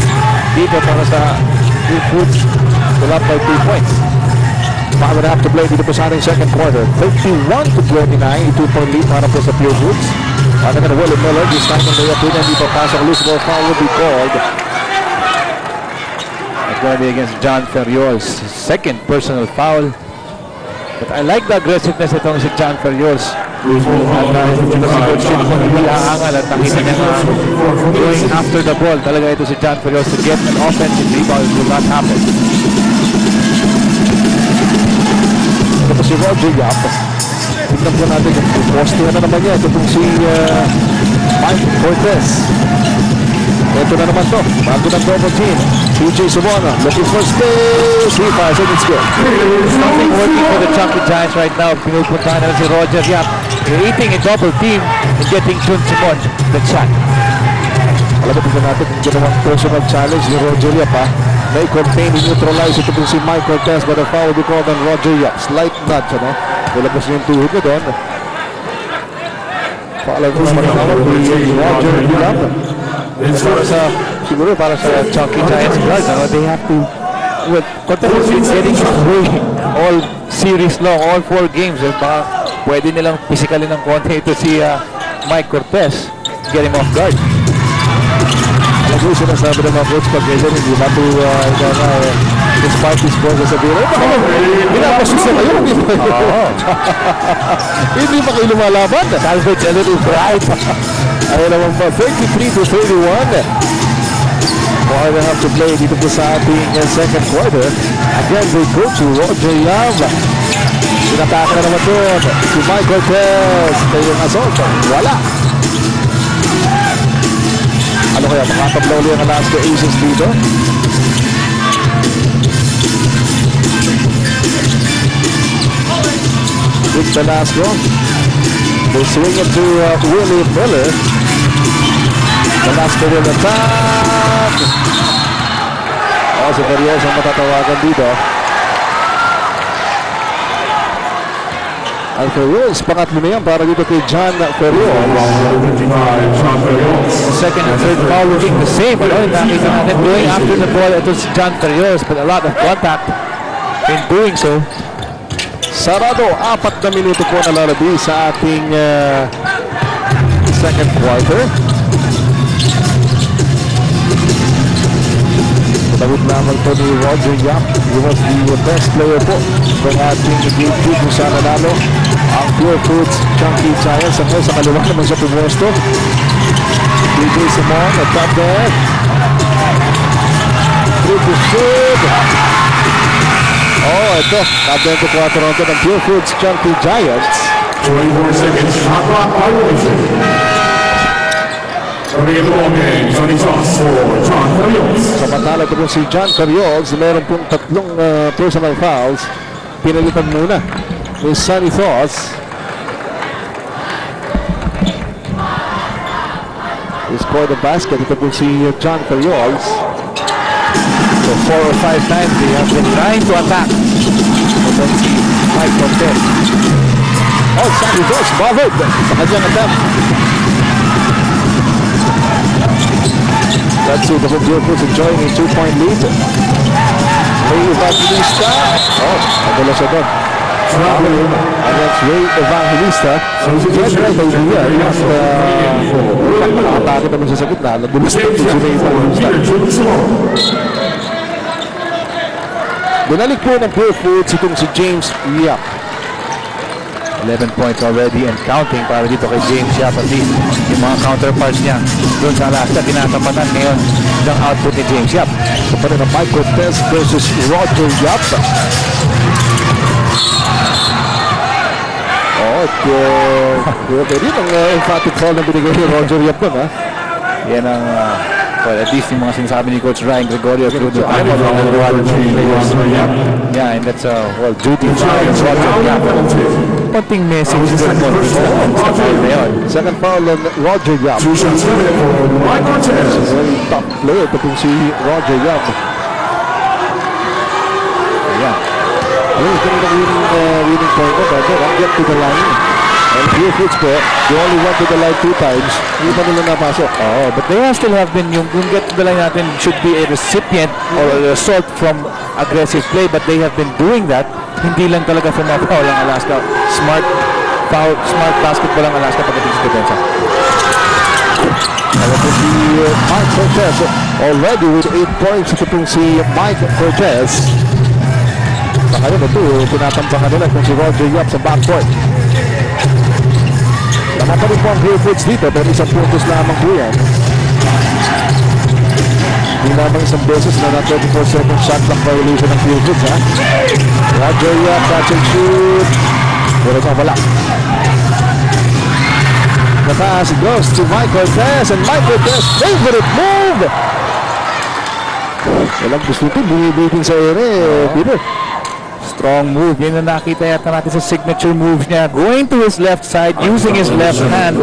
dito para sa Purefoods. They're up by 2 points. 5.5 to play dito po sa ating second quarter. 31-29. 2-point lead para po sa Purefoods. Ano ka na Willie Miller. This time on layup din. Hindi pa pasok. Loose ball foul will be called. It's going to be against John Ferriols. Second personal foul. But I like the aggressiveness itong si John Ferriols. Si Coach Sid kung hindi aangal at nakita niya nga going after the ball. Talaga ito si John Ferriols to get an offensive rebound. It will not happen. Ito po si Roger Yap. Tignan po natin yung poste na naman niya. Ito po si Mike Cortez. Ito na naman to. Bago ng double team. TJ Subona looking for space. He fires and it's good. Something working for the Chunky Giants right now. Pinupuntahan na si Roger Yap. Creating a double team and getting Jun Simon the shot. Alam mo tignan natin yung ginawang personal challenge ni Roger Yap ha. May contain and neutralize. Ito po si Mike Cortez but the foul will be called on Roger Yap. Slight nudge ano. Nilabas niya yung tuhod niya doon. Paalam ko naman ang Roger Yap. Siguro para sa Chunky Giants guys, they have to Cortez has been getting his way all series long, all 4 games. Baka pwede nilang physically ng konti ito si Mike Cortez. Get him off guard. Alam mo yung sinasabi ng mga coach pag ganyan, hindi ba ito despite his ball sa sabihin, pinapasus na kayo, hindi pa kayo lumalaban. Salvage a little bright. Ayun naman pa, 33-31. 4.5 to play dito po sa ating second quarter. Again, they go to Roger Yap. Sinataka na naman doon si Mike Cortez. Ito yung assault. Wala. Ano kaya, makatabla ulit ang Alaska Aces dito? Vic Velasco. They swing it to Willie Miller. Velasco will attack. Si Ferriols ang matatawagan dito. Ang Ferriols, pangatlo na yan para dito kay John Ferriols. Second and third foul looking the same. Nakita natin going after the ball. Ito si John Ferriols but a lot of contact in doing so. Sarado, 4 na minuto po na lalabi sa ating second quarter. Patawid lamang po ni Roger Yap. He was the best player po ng ating game 2 kung saan nanalo ang Purefoods Chunky Giants. Ang sa kaliwa naman siya pumuesto. TJ Simon at top there. Triple shoot. Oh, ito. Top 24 ronto ng Purefoods Chunky Giants. 24 seconds, shot clock violation. Coming in the ball game, Johnny Toss for John Ferriols. Samantala ito po si John Ferriols. Meron pong 3 personal fouls. Pinalitan muna ni Sonny Toss. He scored the basket. Ito po si John Ferriols. So 4 or 5 times they have been trying to attack. But then si Mike Cortez. Oh, Sonny Toss bothered sa kanyang attempt. Let's see the Purefoods enjoying a 2-point lead. May Evangelista. Oh, nagulo siya doon. against Ray Evangelista. General idea at nakatake naman siya sa gitna. Nadulustin si Ray Evangelista. Binalik po ng Purefoods itong si James Yap. 11 points already and counting para dito kay James Yap. At least yung mga counterparts niya doon sa Alaska tinatapatan ngayon ng output ni James Yap. Ito pa rin ang Mike Cortez versus Roger Yap. Pwede rin ang emphatic call na binigay ni Roger Yap doon, ha? Yan ang well, at least yung mga sinasabi ni Coach Ryan Gregorio through the time of yeah, and that's well, duty to Roger Yap. Konting message sa second foul on Roger Yap. Very top player ito pong si Roger Yap. Ayan. Ayun, ito rin ang winning point mo, but they don't get to the line. And Purefoods po, they only went to the line 2 times. Hindi pa nila napasok. Oh, but they still have been, yung get to the line natin should be a recipient or a result from aggressive play, but they have been doing that. Hindi lang talaga from a foul ang Alaska. Smart basketball ang Alaska pagdating sa depensa. Ito po si Mike Cortez already with 8 points. Ito pong si Mike Cortez. Sa kayo ito, tinatampangan nila kung si Roger Yap sa backcourt. Naman pa rin po ang Purefoods dito, pero isang puntos lamang po yan. Hindi lamang isang beses na 34-second shot clock violation ng Purefoods, ha? Roger Yap, catch and shoot. Pero ito wala. The pass goes to Mike Cortez, and Mike Cortez favorite move! Walang gusto ito, bumibitin sa ere, Peter. Strong move. Yan na nakita yata natin sa signature moves niya. Going to his left side, using his left hand.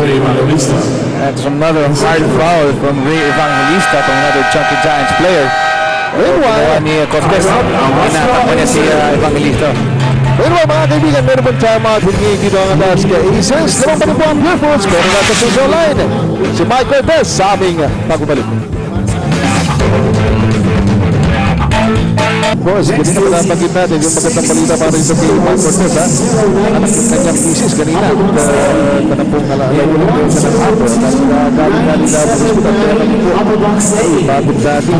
That's another hard foul from Ray Evangelista, from another Chunky Giants player. Meanwhile, ni Cortez, inatakpan niya si Evangelista. Meanwhile, mga kaibigan, meron pong timeout hingin dito ang Alaska Aces. Naman pa rin po ang Purefoods, pero nasa social line. Si Mike Cortez sa aming pagbalik. Boys, ganito ko napagin natin yung magandang balita para rin sa kay Mike Cortez, ha? Anak ng kanyang misis kanina. Tanang pong alaulong doon sa nag-apro. Galing na hospital. Kaya naman po, babit dati.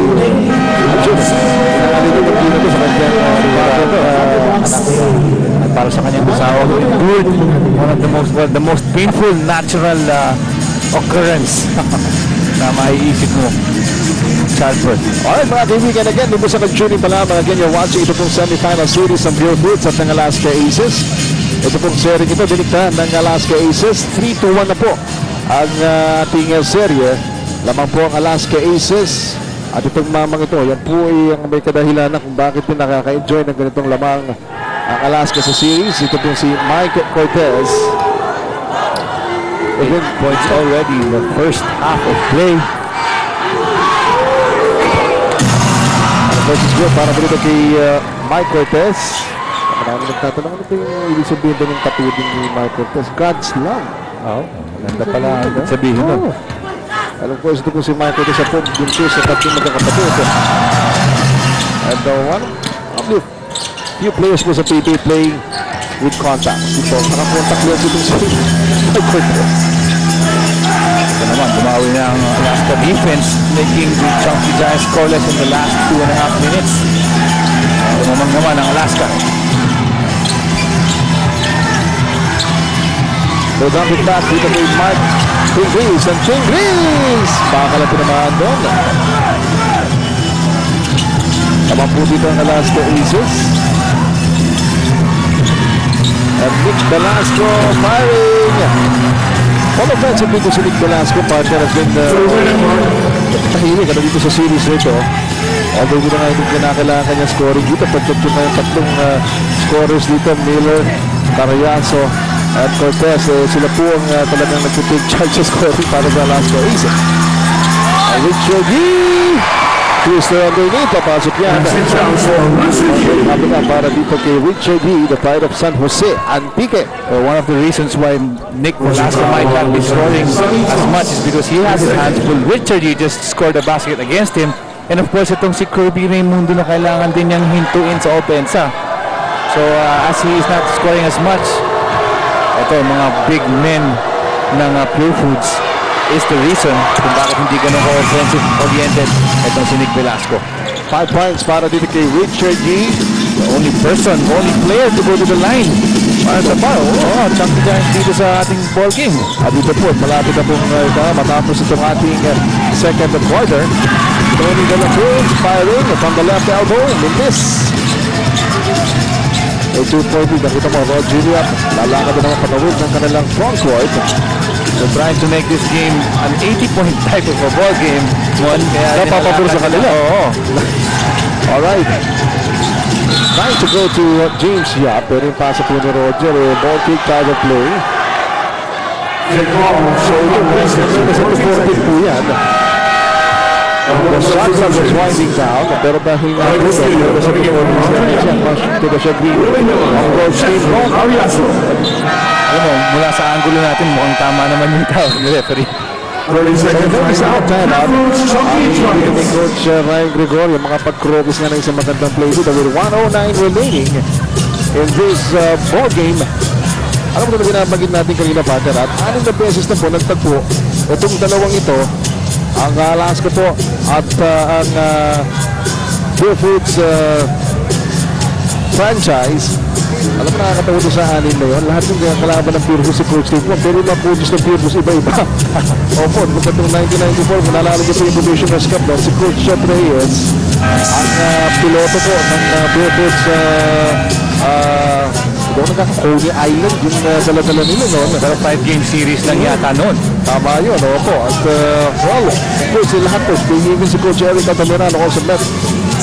Pinakalitin yung pino ko sa kanyang anak. At para sa kanyang asawa, good. One of the most painful natural occurrence na maiisip mo. Childbirth. Alright mga kaibigan, again, dito sa pag-tuning pa lamang, again, you're watching ito pong semi-final series ng Purefoods at ng Alaska Aces. Ito pong series ito, diniktahan ng Alaska Aces. 3-1 na po ang ating serye. Lamang po ang Alaska Aces. At itong mamang ito, yan po ay ang may kadahilan na kung bakit din nakaka-enjoy ng ganitong lamang ang Alaska sa series. Ito pong si Mike Cortez. 8 points already in the first half of play. Versus good para dito kay Mike Cortez. Marami nagtatanong ano po yung ibig sabihin doon ng katuding ni Mike Cortez? God's love. Oh, ganda pala ang sabihin nun. Alam ko ito po si Mike Cortez sa pong bunso sa tatlong magkakapatid. And one of the few players po sa PBA playing with contact. Ito, nakakontact lang ito si Mike Cortez. Ito naman, bumawi na ang Alaska defense, making the Chunky Giants scoreless in the last 2.5 minutes. Tumamang naman ang Alaska. So dump it back dito kay Mark Chingris. And Chingris! Baka lang tinamaan doon. Naman po dito ang Alaska Aces. And Nick Velasco firing. All offensively ko si Nick Velasco, partner has been tahimik dito sa series nito. Although hindi na nga hindi kinakailangan kanyang scoring dito. Pagkakit na yung tatlong scorers dito, Miller, Carayaso, at Cortez. Sila po ang talagang nag-take charge sa scoring para sa Alaska Aces. Richard Yee! Twister underneath, papasok yan. Sabi nga para dito kay Richard Yee, the pride of San Jose, Antique. One of the reasons why Nick Velasco might not be scoring as much is because he has his hands full. Richard Yee just scored a basket against him. And of course, itong si Kirby Raimundo na kailangan din niyang hintuin sa opensa. So as he is not scoring as much, ito mga big men ng Purefoods is the reason kung bakit hindi ganun ka-offensive oriented itong si Nick Velasco. 5 points para dito kay Richard G. The only player to go to the line. Para sa foul. Chunky Giants dito sa ating ball game. At dito po, malapit na pong matapos itong ating second quarter. Tony De La Cruz firing from the left elbow. Miss. A 2-point lead. Nakita mo, Rogelio. Lalakad na naman patawid ng kanilang front court. So trying to make this game an 80-point type of a ball game. Napapapuro sa kanila. Alright. Trying to go to James Yap. Pero yung pasa po ni Roger. Ball kick type of play. So yung nasa 2-point po yan. The shot clock was winding down. Pero dahil nga ito, pero sa 2-point to the shot lead. Ang goal team. Mula sa angulo natin, mukhang tama naman yung tao ni referee. 30 seconds. Coach Ryan Gregorio makapag-crobis nga ng isang magandang play dito with 109 remaining in this ball game. Alam mo na binabagin natin kanina, partner, at 6 na beses na po nagtagpo itong dalawang ito, ang Alaska po at ang Purefoods franchise. Alam mo, nakakatawa doon sa 6 na yun. Lahat yung kalaban ng Purefoods si Coach Steve. Pero yung mga coaches ng Purefoods iba-iba. Opo, kung itong 1994, kung naalala niyo po yung Divisioners Cup doon, si Coach Chet Reyes, ang piloto po ng Purefoods doon nagkaka-Coney Island yung dala-dala nila noon. Pero 5-game series lang yata noon. Tama yun, opo. At well, of course, lahat po, even si Coach Eric Altamirano also met.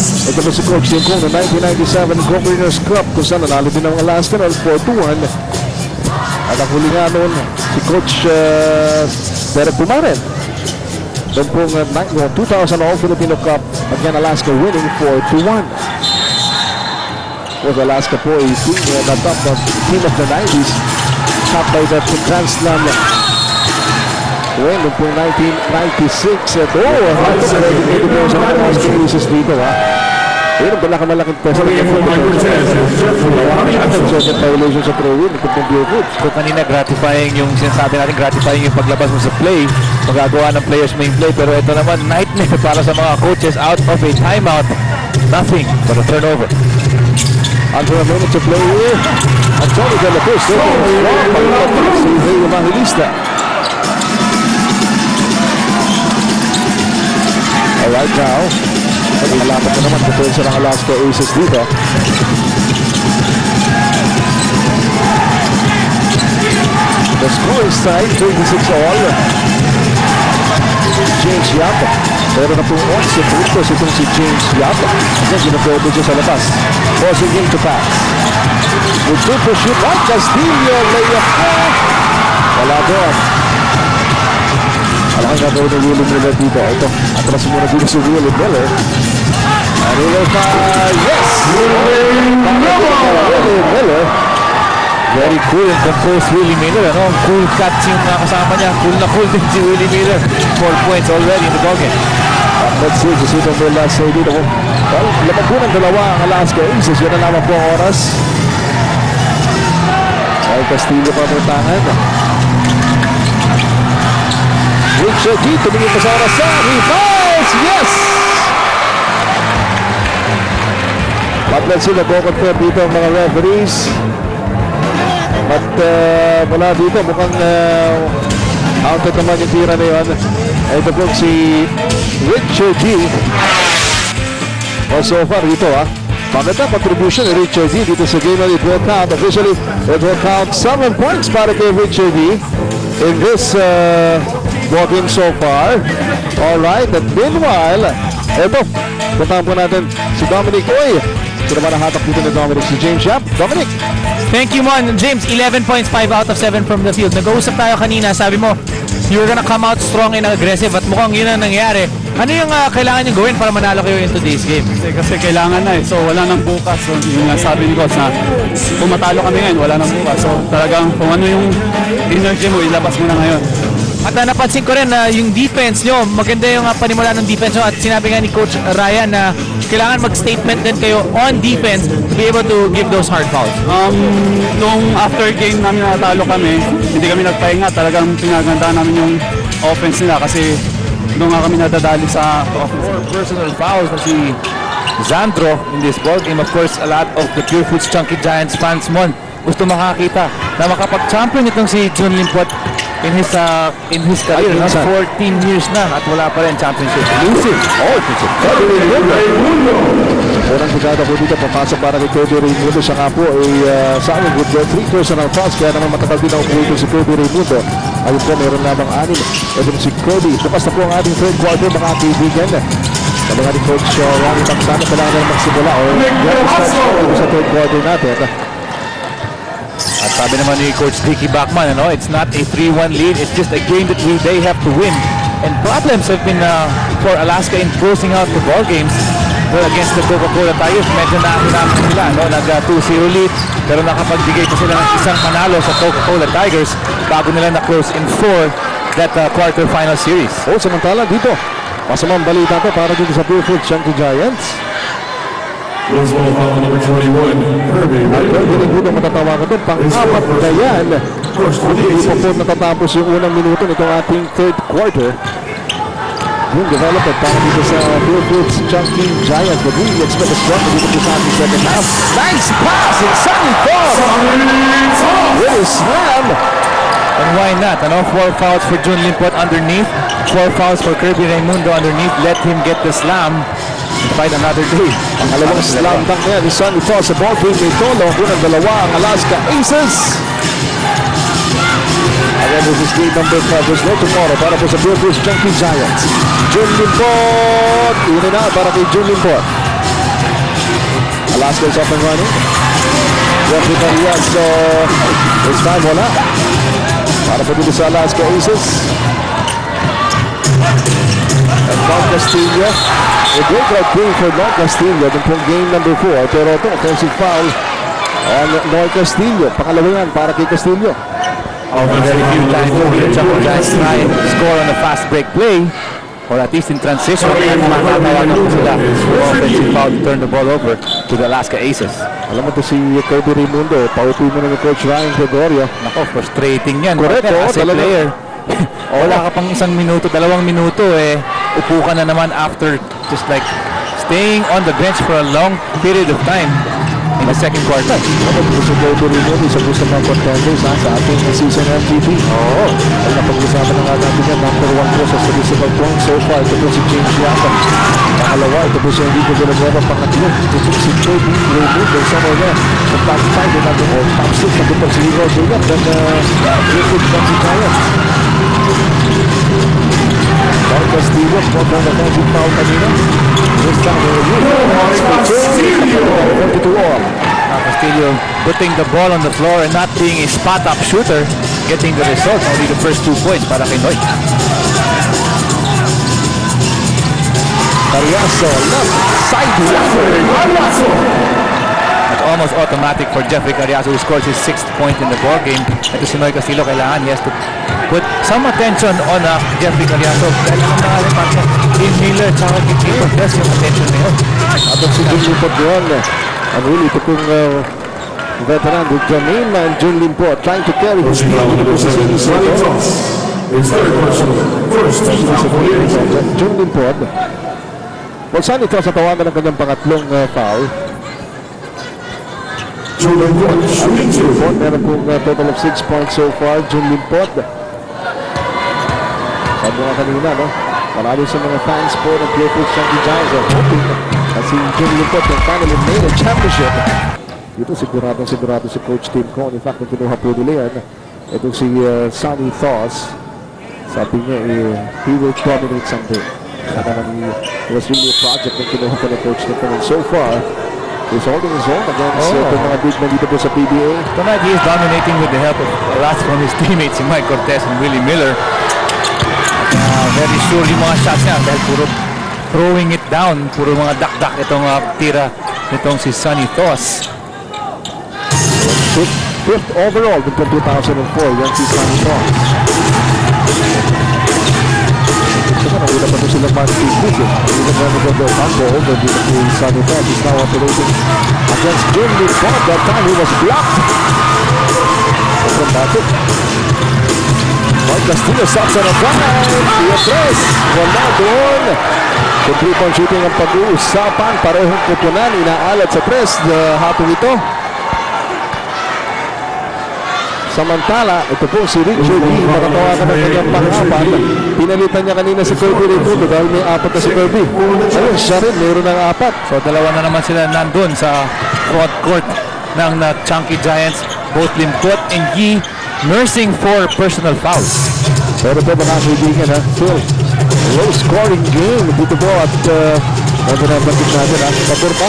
Ito po si Coach Tim Kong ng 1997 Governors Cup kung saan nanalo din ng Alaska noon 4-1. At ang huli nga noon, si Coach Derek Pumaren. Doon pong 2000 Filipino Cup, again Alaska winning 4-1. Was Alaska po a team na top of team of the 90s, top by the Grand Slam win noong pong 1996. Ito, ito po sa mga Alaska Aces dito, ha. Pero malaking test na second violation sa pro-win. Ito pong Purefoods. Kung kanina gratifying yung sinasabi natin, gratifying yung paglabas mo sa play, magagawa ng players main play, pero ito naman nightmare para sa mga coaches out of a timeout. Nothing but a turnover. Under a minute to play here. Antonio De La Cruz. Si Rey Evangelista. Alright now. Malapit na naman depensa ng Alaska Aces dito. The score is tied, 36-all. James Yap. Pero na pong 11 puntos itong si James Yap. Kasi ginapwede siya sa labas. Forcing him to pass. With good for shoot. Right, Castillo. Layup na. Wala doon. Alam nga daw na Willie Miller dito. Ito, atras muna dito si Willie Miller. And he will fire. Yes! Willie Miller. Very cool and composed Willie Miller. Ano? Cool cuts yung kasama niya. Cool na cool din si Willie Miller. 4 points already in the ball game. Let's see, kasi itong may last say dito. Well, lamang po ng dalawa ang Alaska Aces. Yan na naman po ang oras. Ay, Castillo pa may tangan. Richard G. tumingin pa sa oras sa reverse. Yes! But let's see, nagko-confirm dito ang mga referees. At mula dito, mukhang counted naman yung tira na yun. Ito po si Richard G. Well, so far dito, maganda contribution ni Richard G dito sa game. It will count, officially, it will count 7 points para kay Richard G in this ball game so far. Alright, and meanwhile, ito, puntahan po natin si Dominic Oy. Ito naman ang hatak dito ni Dominic, si James Yap. Dominic! Thank you, Mon. James, 11 points, 5 out of 7 from the field. Nag-uusap tayo kanina, sabi mo, you're gonna come out strong and aggressive at mukhang yun ang nangyari. Ano yung kailangan nyo gawin para manalo kayo in today's game? Kasi kailangan na So wala nang bukas. So yung sabi ni Coach na kung matalo kami ngayon, wala nang bukas. So talagang kung ano yung energy mo, ilabas mo na ngayon. At napansin ko rin na yung defense nyo, maganda yung panimula ng defense nyo. At sinabi nga ni Coach Ryan na kailangan mag-statement din kayo on defense to be able to give those hard fouls. Nung after game namin natalo kami, hindi kami nagpahinga. Talagang pinagandaan namin yung offense nila kasi doon nga kami nadadali sa offense. More personal fouls na si Zandro in this ball game. Of course, a lot of the Purefoods Chunky Giants fans mo gusto makakita na makapag-champion itong si Jun Limpot in his career. 14 years na at wala pa rin championship. Elusive. Oh, it's a unang bigada po dito, papasok para kay Cody Raimundo. Siya nga po ay sa amin with 3 personal fouls. Kaya naman matagal din ako po ito si Cody Raimundo. Ayun po, mayroon lamang 6. Ito si Cody. Bukas na po ang ating third quarter, mga kaibigan. Sa mga ni Coach Ronnie Taksano, kailangan na magsimula. Sa third quarter natin. At sabi naman ni Coach Dicky Bachman, it's not a 3-1 lead. It's just a game that they have to win. And problems have been for Alaska in closing out the ball games. Well, against the Coca-Cola Tigers, medyo nahirapan sila. Nag-2-0 lead, pero nakapagbigay pa sila ng isang panalo sa Coca-Cola Tigers bago nila na-close in 4 that quarter-final series. Samantala dito, masamang balita to para dito sa Purefoods Chunky Giants. Baseball foul number 21, Kirby At Raimundo. hindi po na matatawagan doon. Pang-apat na yan. Hindi po po natatapos yung unang minuto nitong ating third quarter. Yung development para dito sa Purefoods Chunky Giants. But we expect a strong dito po sa ating second half. Nice pass! And Sunny Thorpe! Really slam! And why not? 4 fouls for Jun Limpot underneath, 4 fouls for Kirby Raimundo underneath. Let him get the slam and fight another day. Pangalawang slam dunk na yan ni Sunny Thorpe sa ball game ni Tolo. Unang dalawa ang Alaska Aces. Again, this is game number 5. There's no tomorrow para po sa Purefoods Chunky Giants. Jun Limpot. Una na para kay Jun Limpot. Alaska is up and running. Jeffrey Marias, so it's time, wala. Para po dito sa Alaska Aces. And Don Castillo. A breakout play for Don Castillo din pong game number 4. Pero ito, offensive foul on Don Castillo. Pangalawa yan para kay Castillo. Very few times the Chunky Giants try and score on a fast break play, or at least in transition, and makatawagan po sila offensive foul to turn the ball over to the Alaska Aces. Alam mo to si Kirby Raimundo, paupi mo na ni Coach Ryan Gregorio. Nako, frustrating yan. Correct, As a talaga. player, wala ka pang 1 minuto, 2 minuto, upo ka na naman after just like staying on the bench for a long period of time in the second quarter. Ano po si Kirby Raimundo, isa po sa mga contenders sa ating season MVP. Oo. Ay napag-usapan na nga natin yan, number 1 po sa statistical points so far. Ito po si James Yatan. Pangalawa, ito po si Enrico Villanueva. Pangatlo, ito po si Kirby Raimundo. Somewhere there, the top 5 na natin, or top 6 na po si Hero Junior. Then, Purefoods Chunky Giants. Don Castillo, spot on the offensive foul kanina. This time, we're 42-all. Castillo putting the ball on the floor and not being a spot-up shooter, getting the result, only the first 2 points para kay Noy. Cariaso, left side At almost automatic for Jeffrey Cariaso, who scores his 6th point in the ball game. Ito si Noy Castillo, kailangan he has to put some attention on Jeffrey Cariaso. Kailangan na rin partner Tim Miller tsaka kay Kiko Press yung attention ngayon. Atong si Jun Limpot doon. And really, ito pong veteran with Jermaine and Jun Limpot trying to carry his team. Ito si Sunny Thorpe. It's third personal. First foul. Jun Limpot. Well, Sunny Thorpe sa tawagan ng kanyang pangatlong foul. Jun Limpot shooting 2. Meron pong total of 6 points so far. Jun Limpot. Sabi nga kanina, no? Marami sa mga fans po ng Purefoods Chunky Giants are hoping na si Jun Limpot can finally made a championship. Dito sigurado si Coach Tim Cohn. In fact, kung kinuha po nila yan, itong si Sunny Thorpe. Sabi niya, he will dominate someday. Kaya naman, it was really a project na kinuha po ng Coach Tim Cohn. And so far, he's holding his own against itong mga big man dito po sa PBA. Tonight he is dominating with the help of lots from his teammates, si Mike Cortez and Willie Miller. Very sure yung mga shots niya dahil puro throwing it down, puro mga dak-dak itong tira nitong si Sunny Thorpe. Fifth overall between 2004, yan si Sunny Thorpe. Nakita pa ito silang mag-figures eh. Hindi na maganda ang combo over dito kay Sunny Toss. He's now operating against Jimmy Bob. That time he was blocked. From Batik. Mark Castillo stops on a drive. Pietres. Wala doon. Kung 3-point shooting ang pag-uusapan. Parehong kupunan. Inaalat sa press. Hapon ito. Samantala, ito po si Richard D. Makatawagan ng kanyang panghapan. Pinalitan niya kanina si Kirby Raimundo dahil may 4 na si Kirby. Ayun, siya rin, mayroon ng 4. So dalawa na naman sila nandun sa front court ng Chunky Giants. Both Limpot and Yi nursing for personal fouls. Pero po mga kaibigan ha, Phil, low scoring game dito po at ano na bakit natin ha, pabor pa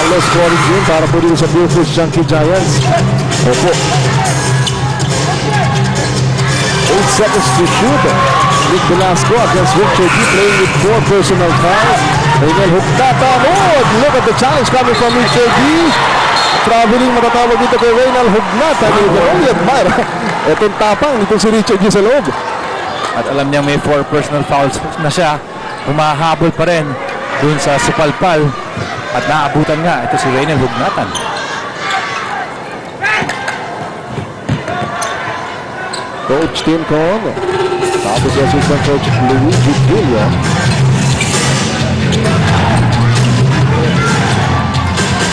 ang low scoring game para po dito sa Purefoods Chunky Giants. Opo. 8 seconds to shoot. Nick Velasco against Richard D playing with 4 personal fouls. Raynel Hugdata. Oh, look at the challenge coming from Richard D. Traveling matatawag dito kay Raynel Hugdata. Oh, admire. Itong tapang nito si Richard D sa loob. At alam niya may 4 personal fouls na siya. Humahabol pa rin dun sa supalpal. At naabutan nga ito si Raynel Hugdatan. Coach Tim Cohn. Tapos si assistant coach Luigi Gilio.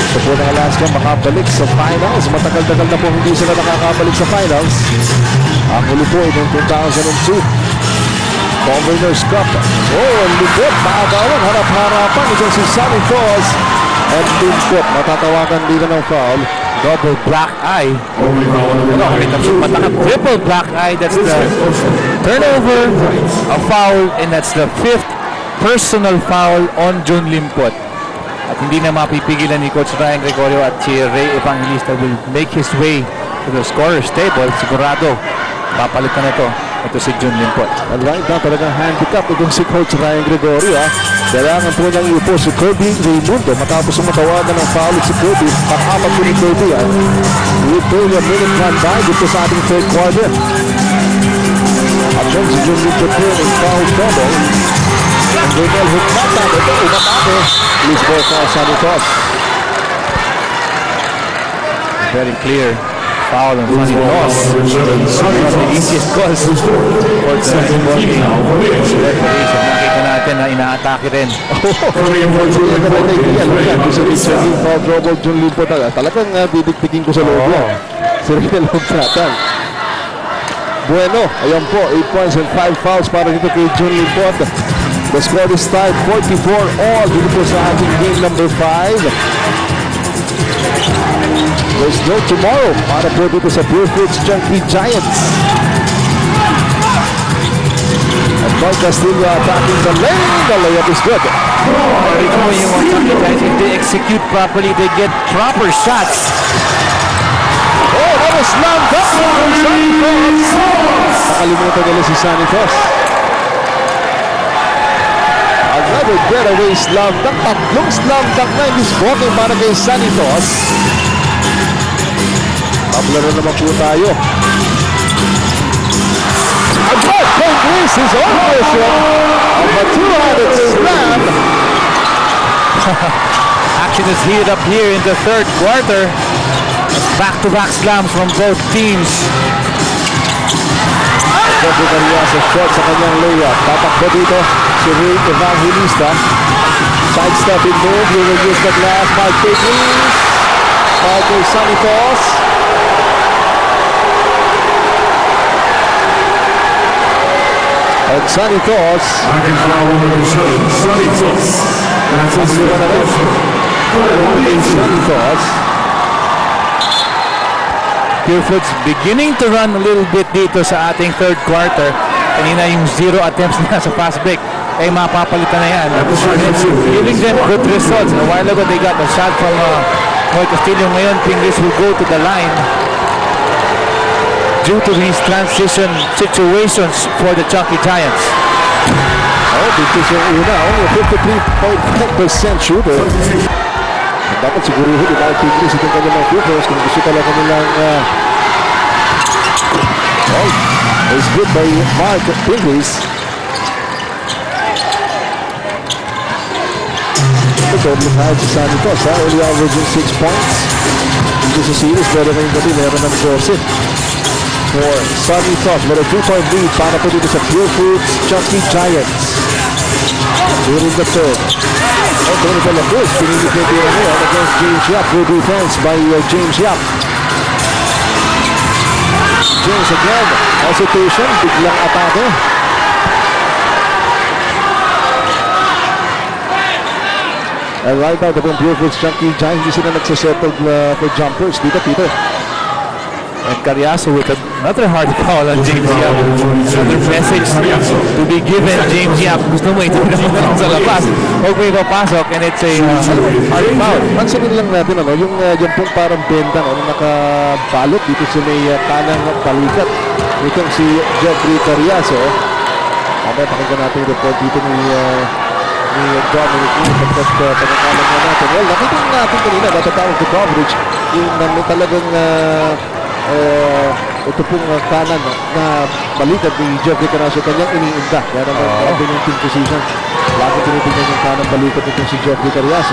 Ito po ng Alaska makabalik sa finals. Matagal-tagal na po hindi sila nakakabalik sa finals. Ang huli po ay noong 2002. Governor's Cup. Oh, ang lupot. Maagawan. Harap-harapan. Ito si Sunny Toss. And lupot. Matatawagan dito ng foul. Double black eye. Triple black eye. That's the turnover, a foul, and that's the 5th personal foul on John Limpot. At hindi na mapipigilan ni Coach Ryan Gregorio at si Ray Evangelista will make his way to the scorer's table. Sigurado, papalitan na ito. Ito si John Limpot. And right now, talagang handicap itong si Coach Ryan Gregorio. Kailangan po niyang iupo si Kirby Raimundo matapos matawagan ng foul si Kirby. Pang-apat po ni Kirby. We play a minute run by dito sa ating third quarter. At then si John Limpot po ng foul trouble. And Raynel Hugdata. Ito umatake. Please ball for Sunny Toss. Very clear. Foul on Sunny Toss. One of the easiest calls for the ball game. Nakita natin na inaatake rin. Foul trouble John Limpot. Talagang didiktikin ko sa loob yan. Si Raynel Hugdata. Bueno, ayan po, 8 points and 5 fouls para dito kay John Limpot. The score is tied 44-all dito po sa ating game number 5. There's no tomorrow para po dito sa Purefoods Chunky Giants. And Mark Castillo attacking the lane. The layup is good. Ito mo yung Chunky Giants, if they execute properly, they get proper shots. Oh, that was slammed up. Nakalimutan nila si Sunny Toss. Another getaway slam dunk. Tatlong slam dunk na in this ballgame para kay Sunny Toss. Pablaro naman po tayo. Again, King Grease, his own version of a two-handed slam. Action is heated up here in the third quarter. Back-to-back slams from both teams. Bobo Maria sa shot sa kanyang layup. Tatakbo dito si Ray Evangelista. Sidestepping move. He will use the glass. Mark Grease. Parker Sunny Toss. And Sunny Toss. Sunny Toss. Purefoods beginning to run a little bit dito sa ating third quarter. Kanina yung 0 attempts na sa fast break ay mapapalitan na yan. It's giving them good results. A while ago they got a shot from Mark Castillo. Ngayon Pingris will go to the line due to these transition situations for the Chunky Giants. Oh, because yung una, only a 53.5% shooter. Dapat siguruhin ito ang Pingris itong kanyang Purefoods kung gusto talaga nilang It's good by Mark Pinglis. Double high si Santos, only averaging 6 points. Dito sa series, pero ngayong gabi meron ng 12 for Santos. Meron 3-point lead para po dito sa Purefoods Chunky Giants. During the third. Tony Palabus, pinili ko yung ngayon against James Yap. Good defense by James Yap. James again, hesitation, biglang atake. And right now, the Purefoods Chunky Giants, hindi sila nagsasettled for jumpers. Dito, Peter. And Carriazo with another hard foul on James Yap. Another message to be given, James Yap. Gusto mo ito naman sa labas. Huwag mo ipapasok and it's a hard foul. Mansinin lang natin, yung pong parang bentang, nakabalot dito sa may kanang balikat. Itong si Jeffrey Carriazo. Pakinggan natin yung report dito ni Dominic tapos pagkakalan na natin. Well, nakita natin kanina, natatawag the coverage, yung talagang ito pong kanan na balikat ni Jeffrey Carriazo, kanyang iniinda. Kaya naman yung team position. Lagi tinitingnan yung kanan balikat nitong si Jeffrey Carriazo.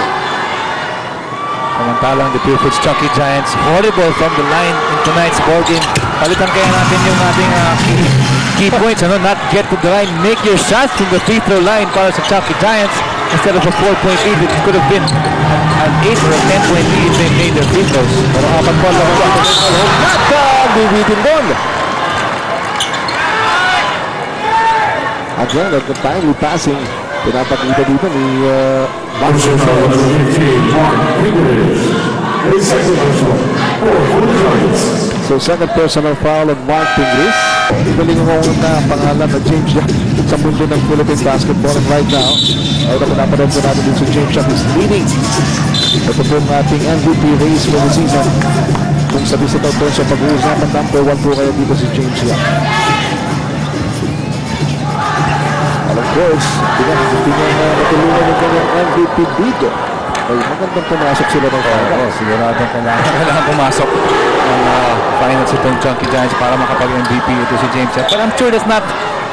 Samantalang the Purefoods Chunky Giants, horrible from the line in tonight's ballgame. Palitan kaya natin yung ating key points, not get to the line, make your shots from the free throw line para sa Chunky Giants. Instead of a 4-point lead, it could have been an 8 or a 10-point lead if they made their free throws. Pero apat po lang ako. Bibitin doon. Again, timely passing. Pinapakita dito ni So second personal foul on Mark Pingris. Galing mo na pangalan na James Yap sa mundo ng Philippine basketball, and right now ay napanood ko natin din si James Yap is leading. Ito pong ating MVP race for the season. Kung sabi sa taon sa pag-uusapan, number 1 po kaya dito si James Yap. And of course, hindi niya natulungan yung kanyang MVP dito. Ay magandang pumasok sila ng final. Siguradong kailangan pumasok ang finals itong Chunky Giants para makapag-MVP ito si James Yap. But I'm sure that's not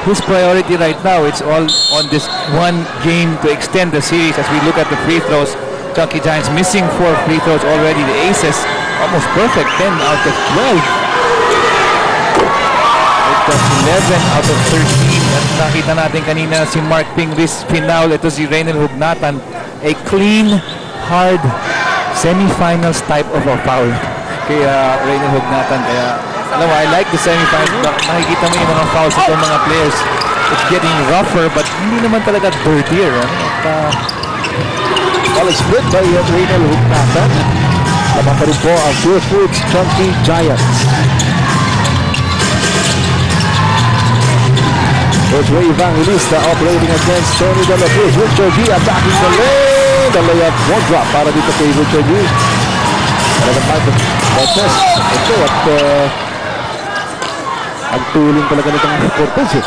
his priority right now. It's all on this one game to extend the series. As we look at the free throws, Chunky Giants missing 4 free throws already. The aces almost perfect, 10 out of 12. It got 11 out of 13. At nakita natin kanina si Mark Pingris final. Ito si Reynel Hugnatan. A clean, hard, semifinals type of a foul kaya Reynel Hugnatan. Kaya alam mo, I like the semifinals. Nakikita mo yung mga fouls sa mga players. It's getting rougher but hindi naman talaga dirtier. Well, it's split by Reynel Hugnatan. Laban pa rin po ang Purefoods Chunky Giants. There's Ray Evangelista operating against Tony De La Cruz. Richard G attacking the lane. The layup won't drop para dito kay Richard G. Talagang Michael Cortez. Ito at ang tuling talaga nitong Cortez eh.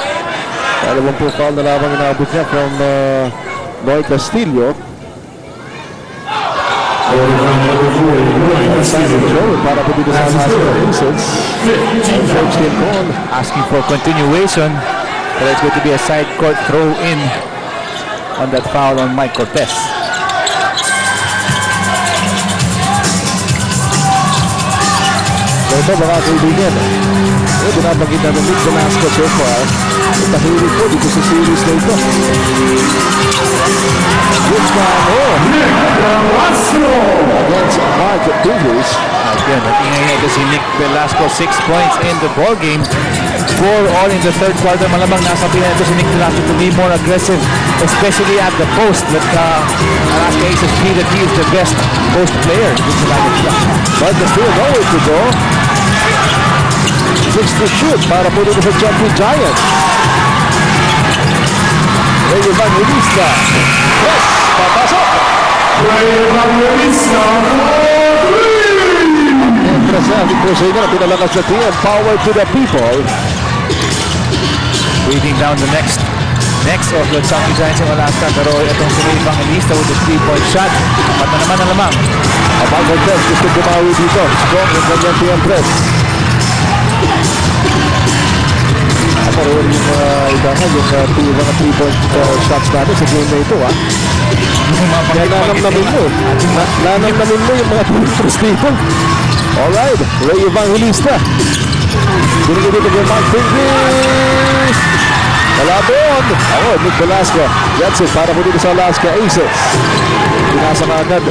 Dalawang po foul na lamang inaabot niya from Noy Castillo. Para po dito sa Aces. And George Tincon Asking for continuation. But it's going to be a side court throw in on that foul on Mike Cortez. So ito mga kaibigan, binabagin namin Nick Velasco so far. Tahimik po dito sa series na ito. Good against Mark Pingris. Again, nag-ingay ito si Nick Velasco, 6 points in the ball game. 4 all in the third quarter. Malamang nasa pila ito si Nick Velasco to be more aggressive, especially at the post. But Alaska Aces feel that he is the best post player. But there's still no way to go. 6 to shoot para po dito sa Chunky Giants. Ray Evangelista. Yes! Papasok! Ray Evangelista for 3! Impresyante po sa inyo na pinalakas na team. Power to the people. Reading down the next of the Chunky Giants in Alaska. Pero itong si Ray Evangelista with the 3-point shot. At na naman. Abang Cortez gusto bumawi dito. Strong yung kanyang PM press. mo rin yung mga 3-point shots natin sa game na ito, ha? Kaya nanamnamin mo. Nanamnamin mo yung mga 3-points dito. Alright, Ray Evangelista. Binigay dito kay Mark Pingree. Malabon. Ako, Nick Velasco. That's it, para po dito sa Alaska Aces. Pinasa ka agad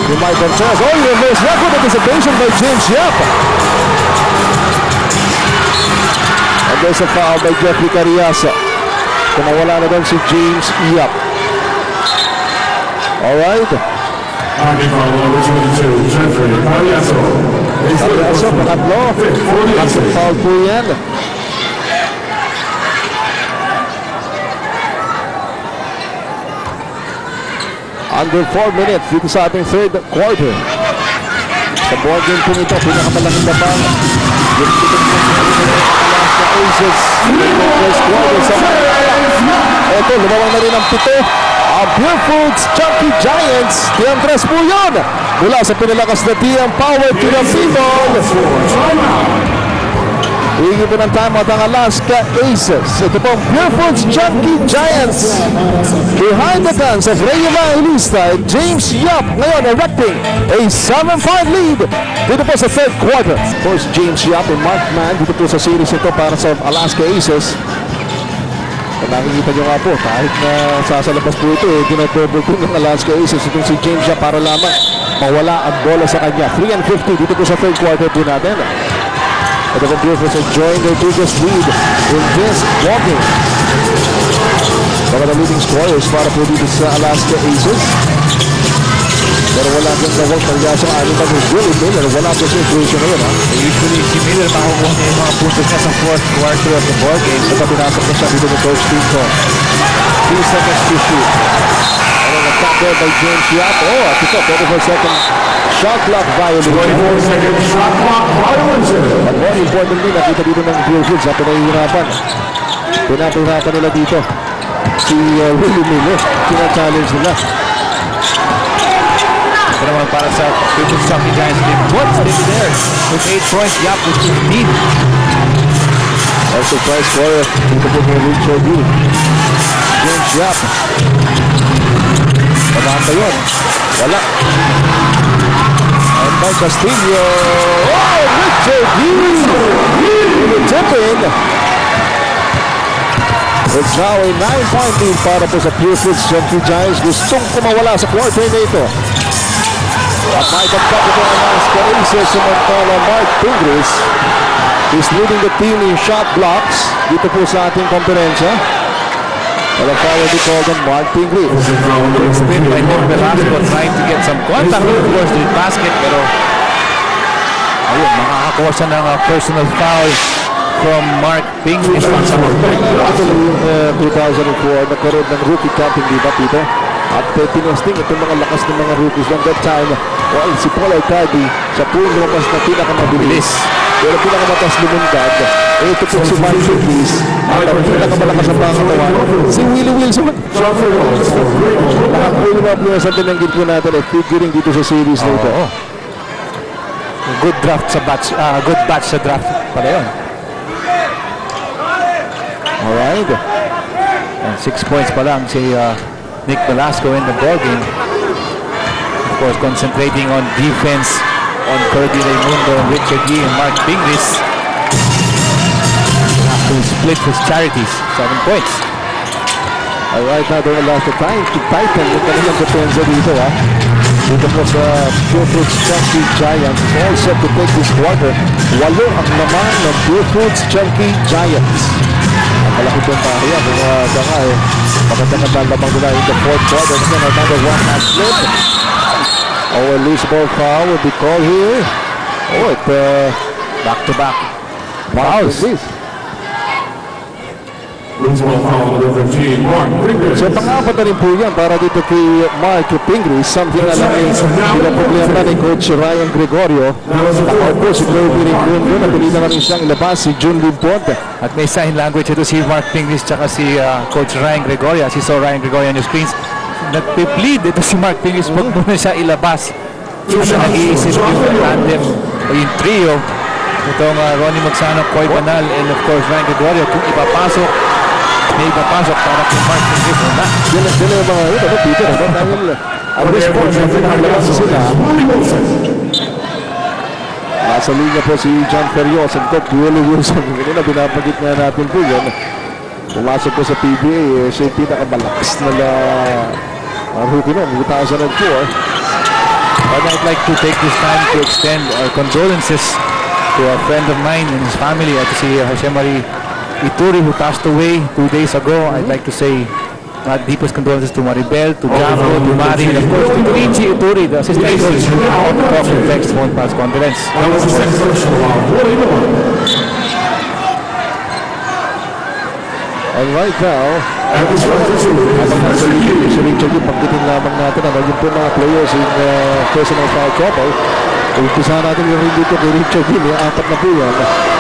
yung Mike Contreras. Oh, yung reverse record anticipation by James Yap. And there's a foul by Jeffrey Cariasa. Kumawala na doon si James Yap. Alright. Acting foul number 22, Jeffrey Cariaso. Cariaso, pangatlo. Pangatlong foul po yan. Under 4 minutes dito sa ating third quarter. Sa ball game po ito, pinakamalaking labang. Yung Alaska Aces. First quarter sa ito, lumawang na rin ang 7. Ang Purefoods Chunky Giants. Tiang-3 po yun. Mula sa pinalakas na Tiang Power to the people. Higit po ng time at ang Alaska Aces. Ito po ang Purefoods Chunky Giants. Behind the guns of Ray Evangelista and James Yap. Ngayon erecting a 7-5 lead dito po sa third quarter. Of course, James Yap and Mark Mann dito po sa series ito para sa Alaska Aces. Kung nakikita nyo nga po, kahit na sasalabas po ito, ginag-double team ng Alaska Aces. Itong si James Yap para lamang mawala ang bola sa kanya. 3-50 dito po sa third quarter po natin. Ito po Purefoods enjoying their biggest lead in this walking. Mga na leading scorers para po dito sa Alaska Aces. Pero wala kang nawag Cariaso ang aling ni Willie Miller. Wala po sa situation ngayon, ha? Usually si Miller makukuha niya yung mga puntos niya sa fourth quarter of the ball game. Ito pinasok na siya dito ni Coach Tinko. 3 seconds to shoot. And then a top there by James Yap. Oh, at ito, 24-second shot clock violation. 24-second shot clock violation. But more importantly, nakita dito ng Purefoods na pinahihirapan. Pinapahirapan nila dito. Si Willie Miller, kina-challenge nila. Ito naman para sa Purefoods Chunky Giants. What? Stay there with 8 points. Yap with 15. Also prize scorer dito po kay Richard Lee. James Yap. Pagkaan ba yun? Wala. And by Castillo. Oh, Richard Lee! Tip-in. It's now a 9-point lead para po sa Purefoods Chunky Giants. Gustong kumawala sa quarter na ito. At may bagpak ito ang Alaska Aces. Samantala Mark Pingris is leading the team in shot blocks dito po sa ating konferensya. Well, a foul will be called on Mark Pingree. Spin by Nick Velasco trying to get some contact of course with the basket, pero ayun, makakakuha siya ng personal foul from Mark Pingree. Actually, yung 2004, nagkaroon ng rookie camping, di ba, Tito? At tinesting itong mga lakas ng mga rookies ng that time. Well, si Paul Arcadi, siya po yung lumabas na pinakamabilis. Pero pinakamataas lumundad. Ito po si Mark Pingree. At ang pinakamalakas ang pangatawan, si Willie Wilson. Lahat po yung mga players ang tinanggit po natin ay figuring dito sa series na ito. Good draft sa batch, good batch sa draft pala yun. Alright. And 6 points pa lang si Nick Velasco in the ball game. Of course, concentrating on defense on Ferdy Raimundo and Richard Lee and Mark Pingris. Have to split his charities. 7 points. Alright, now they're allowed to tighten yung kanilang depensa dito, ha. Dito po sa Purefoods Chunky Giants. It's all set to take this quarter. 8 ang naman ng Purefoods Chunky Giants. Ang malaki po ang pariya. Kung baka magandang labang nila in the fourth quarter. Kasi another one-hand slip. Oh, a loose ball foul will be called here. Oh, it Back-to-back fouls. Loose ball foul number 15, Mark Pingree. So pang-apat na rin po yan para dito kay Mark Pingree. Something na lang yung problema ni Coach Ryan Gregorio. Nakaupo si Kirby Ringundo na pinita na rin siyang ilabas si Jun Limpod. At may sign language ito si Mark Pingris tsaka si Coach Ryan Gregorio. As you saw Ryan Gregorio on your screens, nagpe-plead ito si Mark Pingris wag muna siya ilabas. Kasi nag-iisip yung tandem o yung trio itong Ronnie Magsano, Coy Banal, and of course Ryan Gregorio. Kung ipapasok, may ipapasok para kay Mark Pingris o na. Sila yung mga ito, Peter, dahil ang response na pinakalabas sila. Nasa linya po si John Ferrios and Coach Willie Wilson. Kanina binabagit nga natin po yan. Pumasok po sa PBA, siya yung pinakamalakas na rookie noon, 2004. And I'd like to take this time to extend our condolences to a friend of mine and his family, at si Jose Marie Ituri, who passed away 2 days ago. I'd like to say deepest condolences to Maribel, to Jafo, to Mari, and of course to Richie Ituri, the assistant coach of Talk and Text phone pass condolence. And right now, habang nasa linya, si Richard yung pagkitin lamang natin, yung po mga players in personal foul trouble. Umpisahan natin yung rin dito kay Richard Hill, apat na po yan.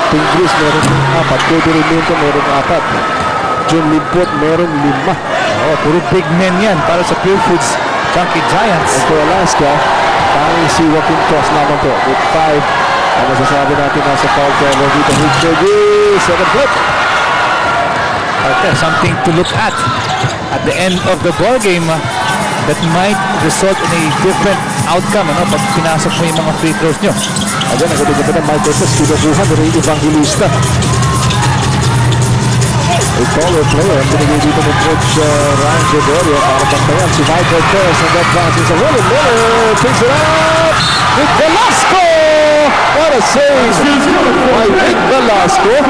Pingris meron 4, Cody Remento meron 4, John Limpot meron 5. Puro big men yan para sa Purefoods Chunky Giants. And for Alaska, tanging si Joaquin Cross lamang po with 5. Ang masasabi natin nasa foul trouble dito, Richard Hill, 7 foot. Okay, something to look at the end of the ball game that might result in a different outcome pag pinasok mo yung mga free throws nyo. Again, nagkabigyan pa ng Michael Tess, kinukuha na rin Evangelista. A taller player ang binigay dito ng Coach Ryan Gregorio para pantayan si Michael Tess, and that passes a Willie Miller takes it out with Velasco. What a save by Nick Velasco.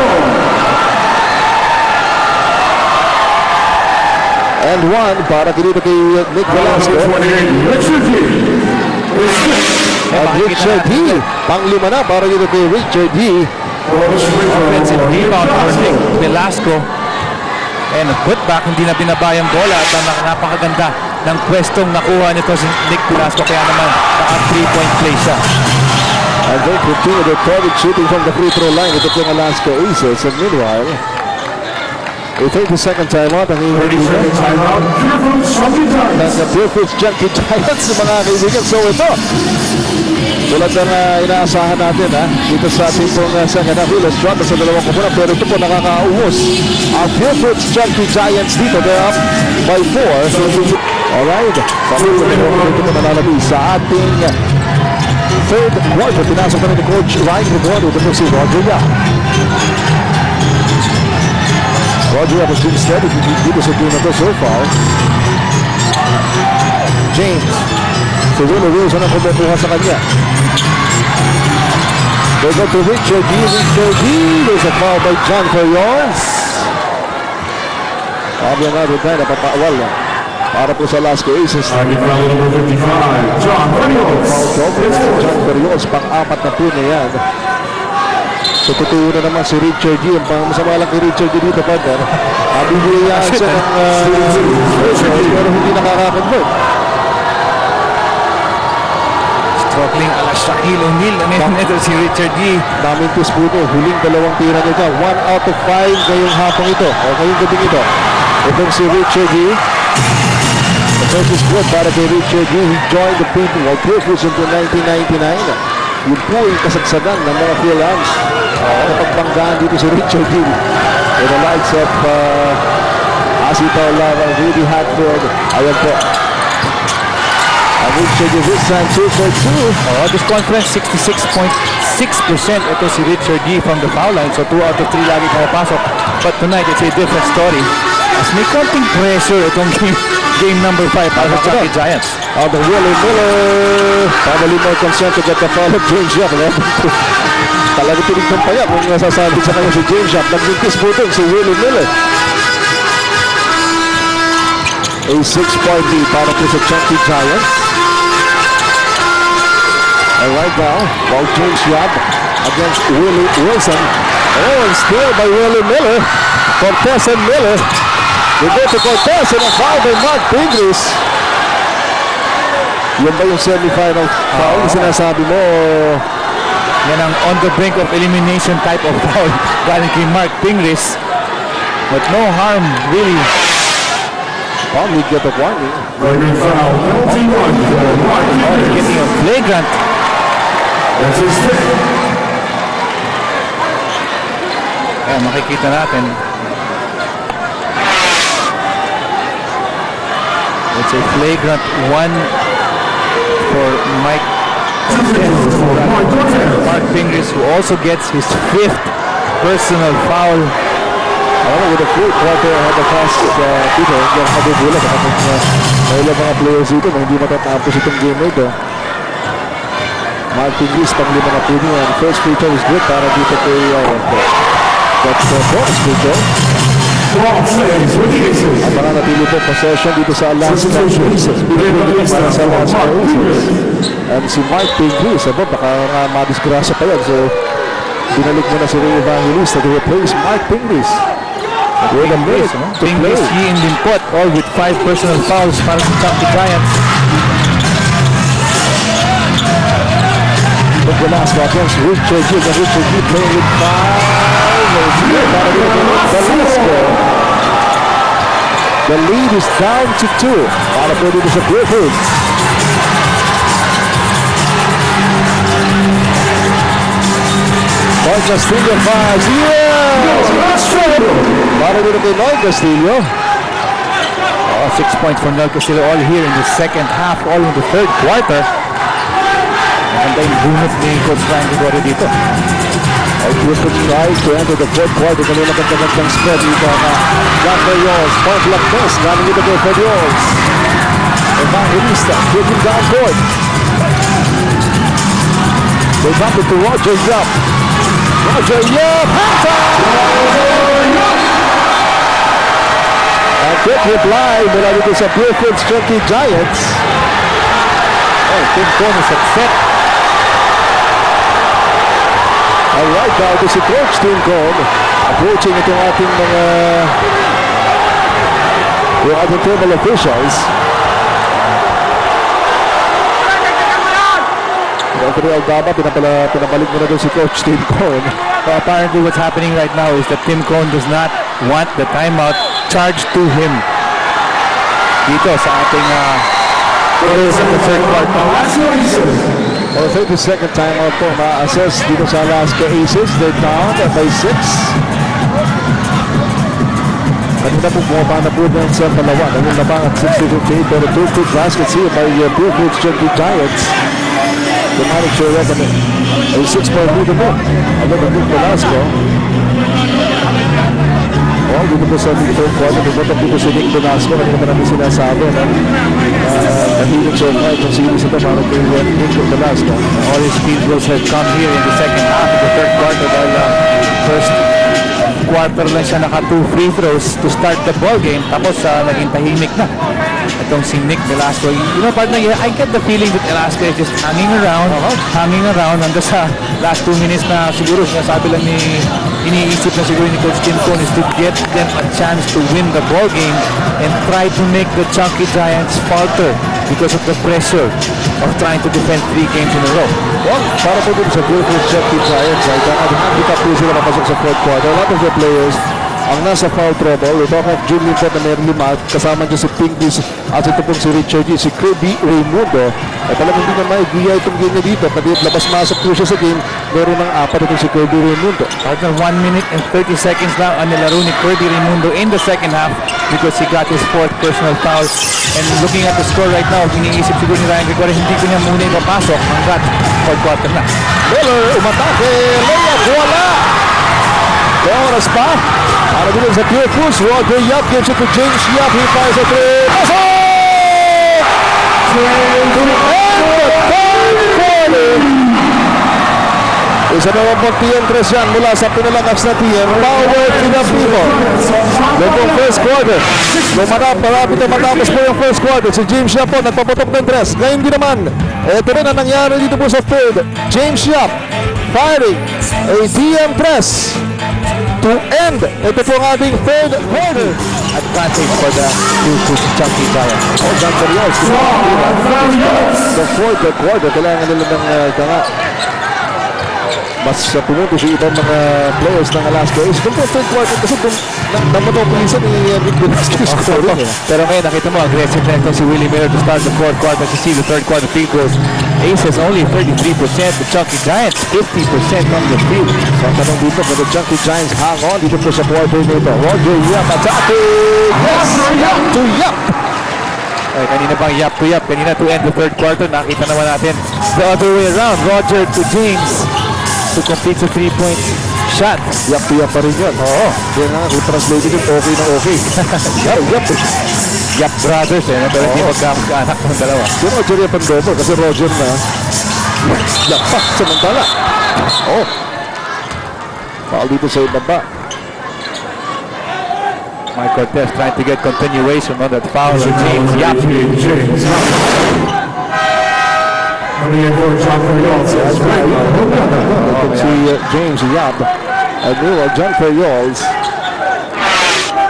And 1 para dito kay Nick Velasco. And Richard D. Pang-5 na para dito kay Richard D. Offensive rebound for Nick Velasco. And a putback, hindi na binabayang bola at napakaganda ng pwestong nakuha nito si Nick Velasco. Kaya naman, naka 3-point play siya. And they continue their target shooting from the free throw line. Ito po yung Alaska Aces. And meanwhile, a 30-second timeout ang inyong ng Purefoods Chunky Giants, mga kaibigan. So ito, tulad ng inaasahan natin dito sa ating pong second half, let's drop sa dalawang kumuna, pero ito po nakakaumos ang Purefoods Chunky Giants dito. They're up by 4. Alright, ito po nalalabi sa ating third quarter. Pinasok pa rin ni Coach Ryan Gregorio. Ito po si Roger Yap. Roger Yap has been steady dito sa team na to so far. James. Si Willie Wilson ang kumukuha sa kanya. They go to Richard D. Richard D. There's a foul by John Ferrios. Sabi nga rin tayo, napapawal para po sa Alaska Aces. John Ferrios. John Ferrios, pang-4 na po na yan. So totoo na naman si Richard D. Ang masama lang kay Richard D dito, partner. Bibigyan siya ng pero hindi nakaka-convert. Struggling ala Shaquille O'Neal. Ito si Richard D. Daming twist po ito. Huling 2 tira nito. 1 out of 5 ngayong hapong ito. O ngayong gabing ito. Itong si Richard D. The first is good para kay Richard D. He joined the Purefoods into 1999. Yun po yung kasagsagan ng mga Phil-Ams. Napagbanggaan dito si Richard D. With the likes of Asi Paulava, Rudy Hatfield. Ayan po. Richard D. this time 2 for 2. This conference 66.6%. Ito si Richard D. from the foul line. So 2 out of 3 lagi pumapasok. But tonight it's a different story. As may konting pressure itong game number 5 para sa Chunky Giants. The Willie Miller. Probably more concerned to get the foul of James Yap. Talaga tinignan pa yan kung nasasabi sa kanya si James Yap. Nagmintis po ito si Willie Miller. A 6-point lead para po sa Chunky Giants. And right now, while James Yap against Willie Wilson. And still by Willie Miller. Cortez and Miller. We go to Cortez and a foul by Mark Pingris. Yan ba yung semi-final foul na sinasabi mo? Yan ang on the brink of elimination type of foul galing kay Mark Pingris. But no harm really. We get a warning. Record foul, penalty 1. Getting a flagrant. That's his 10th. Ayan, makikita natin. It's a flagrant one for Mike Mark Pingris, who also gets his 5th personal foul. With the fourth quarter ahead of us, Peter, hindi ako mabubulat kapag may ilang mga players dito na hindi matatapos itong game na ito. Mark Pingris, pang-5 na po niya. First free throw is good para dito kay that's bonus free throw. Ang mga natili po possession dito sa Alaska Aces. Pinagpili para sa Alaska Aces. And si Mark Pingris, baka nga madisgrasya pa yan. So, binalik mo na si Ray Evangelista to replace Mark Pingris. With a minute to play. Pingris, he and Limpot, all with 5 personal fouls para sa Chunky Giants. But the last one against Richard G. Richard G playing with 5. The lead is down to 2. Para po dito sa Purefoods. Noy Castillo fires. Yes! Para dito kay Noy Castillo. 6 points for Noy Castillo all here in the second half, all in the third quarter. Maganda yung bunot ni Coach Ryan Gregorio dito. Purefoods tries to enter the fourth quarter. Kanina magandang spread dito na Jack Ferriols. Point block miss. Galing dito kay Ferriols. Evangelista taking down court. They bump it to Roger Yup. Roger Yup. A quick reply mula dito sa Purefoods Chunky Giants. Tim Cone is upset. Alright, now to si Coach Tim Cone. Approaching itong ating mga yung ating table officials. Referee Aldaba, pinabalik mo na doon si Coach Tim Cone. So apparently what's happening right now is that Tim Cone does not want the timeout charged to him. Dito sa ating third quarter. Well, 32nd timeout po ma-assess dito sa Alaska Aces. They're down by 6. Kanina po bumaba na po doon sa dalawa. Naging labang at 60-58 pero 2 quick baskets here by Purefoods Chunky Giants. The manager record a 6-point lead mo. Ano na Nick Velasco. Dito po sa third quarter, bumutang dito si Nick Velasco. Kanina pa namin sinasabi na nahilig siya na itong series ito para kay Nick Velasco. All his field goals have come here in the second half of the third quarter dahil first quarter lang siya naka 2 free throws to start the ball game, tapos naging tahimik na itong si Nick Velasco. You know, partner, I get the feeling that Velasco is just hanging around hanggang sa last 2 minutes na siguro sinasabi lang iniisip na siguro ni Coach Tim Cone is to get them a chance to win the ball game and try to make the Chunky Giants falter because of the pressure of trying to defend 3 games in a row. Well, para po dito sa Purefoods Chunky Giants ay handicap po sila mapasok sa fourth quarter. A lot of the players ang nasa foul trouble. Ito ang Julian po na mayroon 5. Kasama dyan si Pingris at ito pong si Richard G. Si Kirby Raimundo. Ay talagang hindi na maigiya itong game na dito. Labas-masok po siya sa game. Meron ng 4 itong si Kirby Raimundo. Partner, 1 minute and 30 seconds now ang nilaro ni Kirby Raimundo in the second half because he got his 4th personal foul. And looking at the score right now, iniisip siguro ni Ryan Gregorio, hindi ko niya muna ipapasok hanggat fourth quarter na. Miller umatake. Layup, wala! Kaya oras pa. Para dito sa Purefoods, Roger Yup gives it to James Yup. He fires a 3. Pasok! To end the third quarter. Isa na wang pagtiyentres yan mula sa pinalakas na TM. Power to the people. Noong first quarter. Marapit na matapos po yung first quarter. Si James Yup po nagpaputok ng 3. Ngayon din naman. Ito rin ang nangyari dito po sa third. James Yup firing a TM 3 to end. Ito po ang ating third quarter. Advantage for the Chunky Giants. The fourth quarter, kailangan nila ng mas pumunto sa ibang mga players ng Alaska Ace. Doon po, third quarter kasi doon namonopolisan ni Rick Velasquez scoring. Pero ngayon, nakita mo, aggressive na ito si Willie Miller to start the fourth quarter. To see the third quarter field goals. Aces only 33%. The Chunky Giants, 50% from the field. So, ang tanong dito, for the Chunky Giants hang on dito po sa quarter nito. Roger Yap attacking! Yes! Yap to Yap! Ay, kanina pang yap to yap. Kanina to end the third quarter. Nakita naman natin the other way around. Roger to James to complete the three-point shot. Yap to Yap pa rin yun. Oo. Yan nga, kung translated yun, okay na okay. Yap, Yap. Yap brothers eh. Pero hindi magkamag-anak ng dalawa. Si Roger Yap ang double kasi Roger na Yap pa, samantala. Oh. Foul dito sa ibaba. Mike Cortez trying to get continuation on that foul of James Yap. James. Coming in for John Ferriols. Si James Yap. John Ferriols.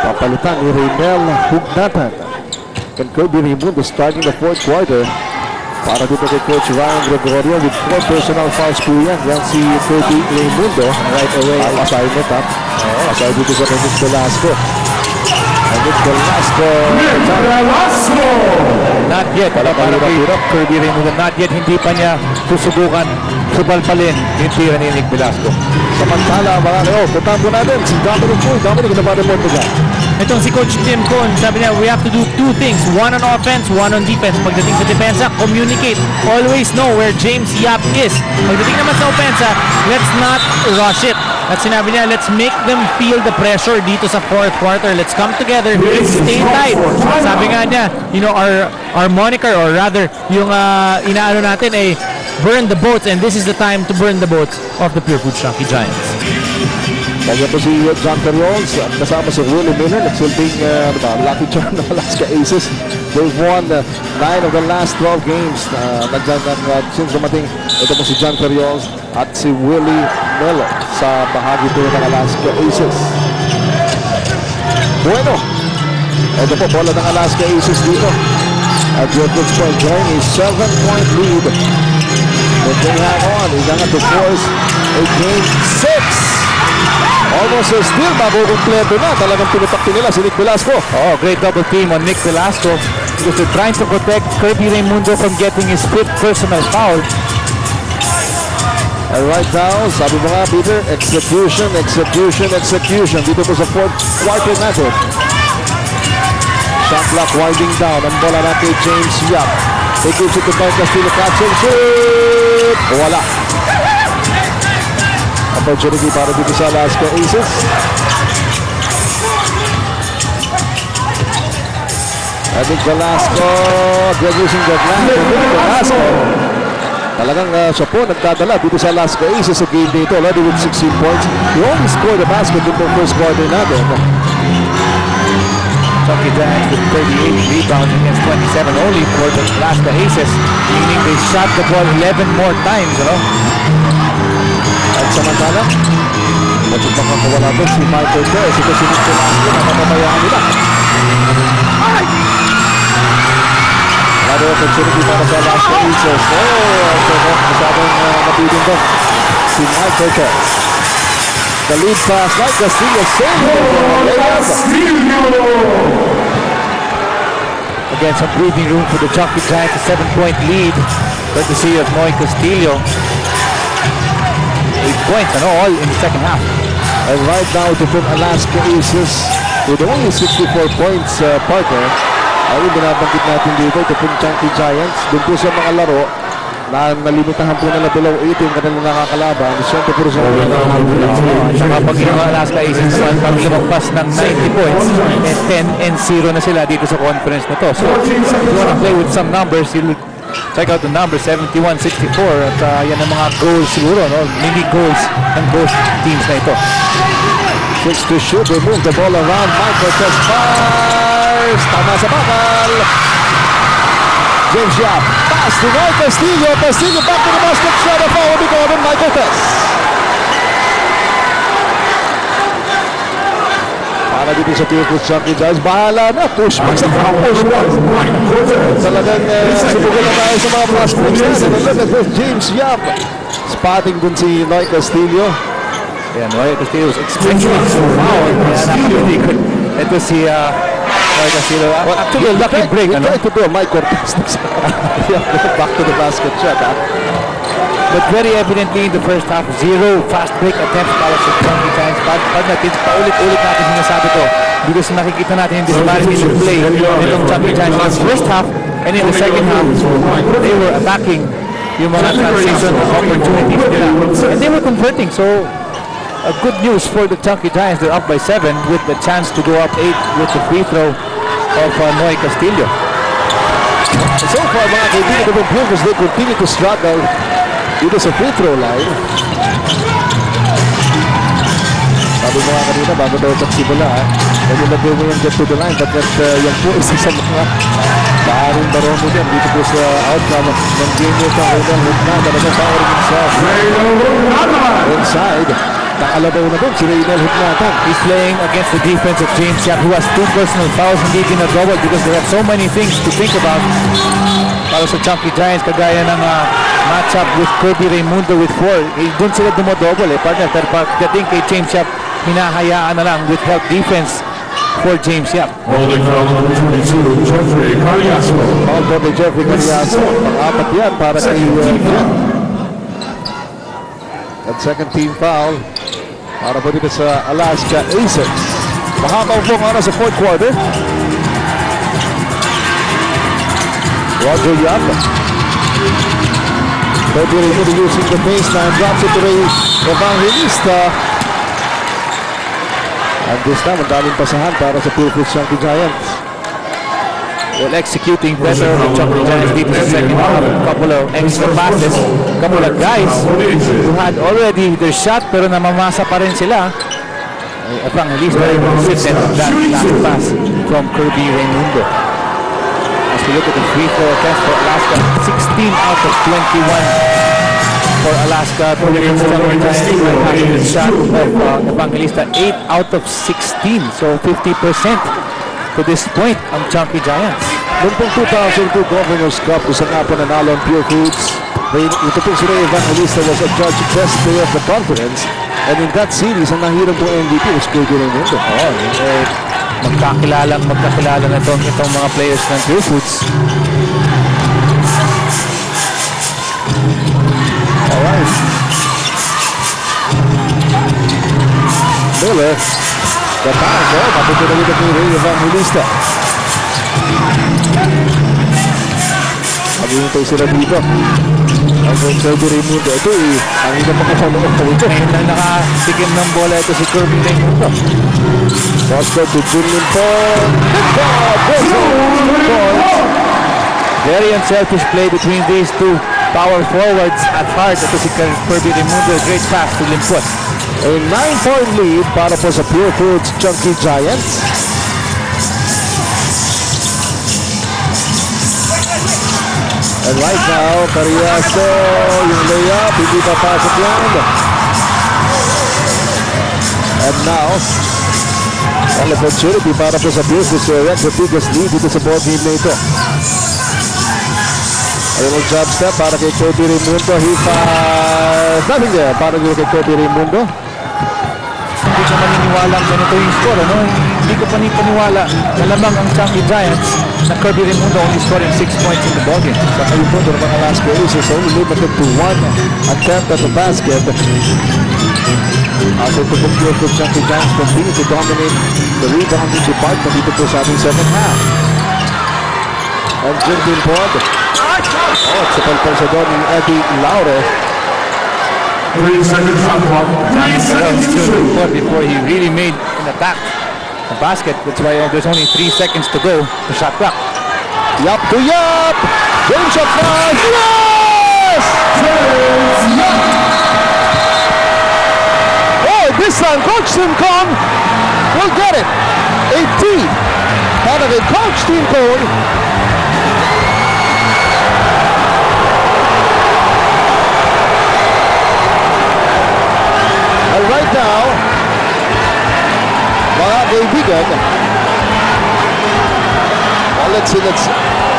Papalitan ni Raynel Hugnatan. And Kirby Raimundo starting the fourth quarter. Para dito kay Coach Ryan Gregorio with 4 personal fouls po yan. Yan si Kirby Raimundo. Right away. Assignment up. Assignment dito sa Nick Velasco. Nick Velasco. Not yet. Para kay Kirby Raimundo. Not yet. Hindi pa niya susubukan subalpalin yung tira ni Nick Velasco. Samantala, mga puntahan po natin si Dominic Choi. Dominic, ano ba rin mo ito? Itong si Coach Tim Cohn, sabi niya, we have to do two things. One on offense, one on defense. Pagdating sa depensa, communicate. Always know where James Yap is. Pagdating naman sa opensa, let's not rush it. At sinabi niya, let's make them feel the pressure dito sa fourth quarter. Let's come together, stay tight. Sabi nga niya, you know, our moniker, or rather, yung inaano natin ay burn the boats, and this is the time to burn the boats of the Purefoods Chunky Giants. Kaya po si John Ferriols at kasama si Willie Miller, nagsilbing lucky charm ng Alaska Aces. They've won 9 of the last 12 games. Since dumating ito po si John Ferriols at si Willie Miller sa bahagi po ng Alaska Aces. Bueno, ito po bola ng Alaska Aces dito. At Purefoods po enjoying a 7-point lead. But they hang on. They got to force a game 6. Almost a steal bago kumpleto na. Talagang pinutakti nila si Nick Velasco. Oh, great double team on Nick Velasco because they're trying to protect Kirby Raimundo from getting his 5th personal foul. And right now, sabi mo nga, Peter, execution. Dito po sa fourth quarter natin. Shot clock winding down. Ang bola na kay James Yap. They gives it to Mike Castillo. Catch and shoot! Wala. Opportunity para dito sa Alaska Aces. Nick Velasco. Good using the glass. Nick Velasco. Talagang siya po nagdadala dito sa Alaska Aces sa game dito. Already with 16 points. He only scored a basket dito sa first quarter natin. Chunky Giants with 38 rebounds against 27 only for the Alaska Aces, meaning they shot the ball 11 more times, you know? At samantala, pati makakawa natin si Michael Cortez. Ito si Nick Velasco na mamamayaan nila. Another opportunity para sa Alaska Aces. Masyadong nabitin doon si Michael Cortez. The lead pass, Mike Castillo Again, some breathing room for the Chunky Giants, a 7-point lead, courtesy of Moy Castillo. 8 points, and all in the second half. And right now, to put Alaska Aces with only 64 points, partner, ay binabanggit natin dito, ito po Chunky Giants. Doon po sa mga laro, na nalimitahan po nila below 8 yung kanilang nakakalaban. Siyempre po sa Saka pag ginawa Alaska Aces, pag lumagpas ng 90 points, 10-0 na sila dito sa conference na to. So, if you want to play with some numbers, you'll check out the number 71-64 at yan ang mga goals siguro, no? Mini goals ng both teams na ito. 6 to shoot, they move the ball around. Michael Cortez fires, tama sa bakal. James Yap, pass to Mike Castillo. Castillo back to the basket, shot a foul will be called on Michael Cortez. Para dito sa Purefoods Chunky Giants, bahala na, push back sa push back. Talagang subukan na tayo sa mga prospects natin. Look at this, James Yap. Spotting dun si Noy Castillo. Ayan, Noy Castillo was expecting to foul. Kaya napakali ko. Ito si Noy Castillo. Actually, a lucky break. He tried to do a Mike Cortez. Back to the basket shot. But very evidently in the first half, 0 fast break attempts para sa Chunky Giants. Pag natin, paulit-ulit natin sinasabi to because nakikita natin yung disparity in the play nitong Chunky Giants in the first half and in the second half, they were attacking yung mga transition opportunities nila. And they were converting. So, good news for the Chunky Giants. They're up by 7 with the chance to go up 8 with the free throw of Noy Castillo. So far, mga kaibigan ng Purefoods, they continue to struggle dito sa free throw line. Sabi mo nga kanina, bago daw magsimula, kaya nilagay mo yung get to the line, but yan po isa sa mga maaaring baromo din dito po sa outcome ng game nito. Kailan na talagang powering himself inside. Nakalabaw na doon si Reynel Hutnatan. He's playing against the defense of James Yap, who has 2 personal fouls, hindi ginagawal because they have so many things to think about para sa Chunky Giants, kagaya ng matchup with Kirby Raimundo with 4. Doon sila dumodouble partner. Pero pagdating kay James Yap, hinahayaan na lang with help defense for James Yap. Holding foul number 22, Jeffrey Cariaso. Foul po kay Jeffrey Cariaso. Pang-apat yan para kay at second team foul para po dito sa Alaska Aces. Mahabaw po nga sa fourth quarter. Roger Yap. Kirby Raimundo using the baseline, drops it to Ray Evangelista. And this time, ang daming pasahan para sa Purefoods Chunky Giants. Well, executing better the Chunky Giants dito sa second half. Couple of extra passes. Couple of guys who had already their shot pero namamasa pa rin sila. Evangelista consistent that last pass from Kirby Raimundo. As we look at the free throw attempts for Alaska, 16 out of 21 for Alaska. Having the shot of Evangelista, 8 out of 16. So 50% to this point ang Chunky Giants. Noong pong 2002 Governor's Cup, kung saan nga po nanalo ang Purefoods, ito pong si Ray Evangelista was adjudged best player of the conference. And in that series, ang nahirang pong MVP was Kirby Raimundo. Magkakilala na itong mga players ng Purefoods. Alright. Miller. The pass, mapunta na dito kay Ray Evangelista. Maghihintay sila dito. Ang Kirby Raimundo. Ito ang ina makapaloob ko ito. Ngayon lang nakatikim ng bola ito si Kirby Raimundo. Crosscourt to Junlin po. Very unselfish play between these two power forwards at heart. Ito si Kirby Raimundo. Great pass to Limpos. A 9-point lead para po sa Purefoods Chunky Giants. And right now, Cariaso, yung layup, hindi pa pasok yan. And now, an opportunity para po sa Purefoods to erect the biggest lead dito sa ball game na ito. Ayun ang jump step para kay Kirby Raimundo. He fires. Nothing there para dito kay Kirby Raimundo. Hindi ko maniniwala ganito yung score, ano? Hindi ko paniniwala na lamang ang Chunky Giants na Kirby Raimundo only scoring 6 points in the ballgame. Sa kayo po, doon mga Alaska Aces only limited to 1 attempt at the basket. As ito po Purefoods Chunky Giants continue to dominate the rebounding department dito po sa ating second half. And Jim Pod. Sa palpal doon ni Eddie Laure. 3 seconds on the clock. Before he really made an attack the basket. That's why there's only 3 seconds to go to shot clock. Yap to Yap! Game shot pass! Yes! Oh, this time Coach Tim Kong will get it. 18 para kay Coach Tim Kong. And right now, mga kaibigan, let's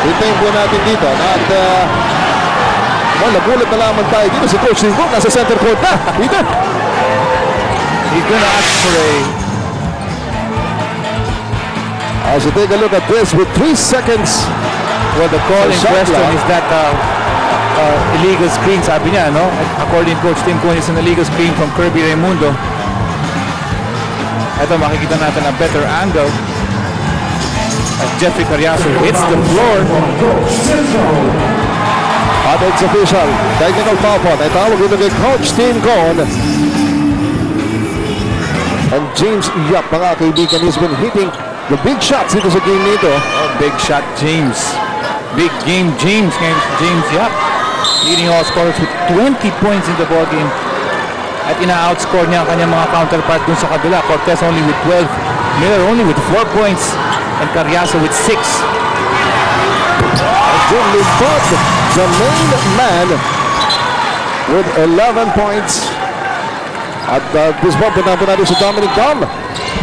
hintayin po natin dito at Well, nagulat na lamang tayo dito. Si Coach Lingo nasa center court na. Dito. He's gonna ask for a... As you take a look at this with 3 seconds. Well, the call in shot question clock. is that illegal screen, sabi niya, no? According to Coach Tim Cohn, it's an illegal screen from Kirby Raimundo. Ito, makikita natin a better angle. As Jeffrey Carriazo hits the floor. At it's official. Technical foul point. Ay tawag dito kay Coach Tim Cohn. And James Yap, mga kaibigan, he's been hitting the big shots dito sa game nito. Oh, big shot, James. Big game, James. James Yap. Leading all scorers with 20 points in the ball game. At ina-outscore niya ang kanyang mga counterpart dun sa kabila. Cortez only with 12. Miller only with 4 points. And Carriazo with 6. Jim Limbot, the main man, with 11 points. At this point, punta natin si Dominic Dom.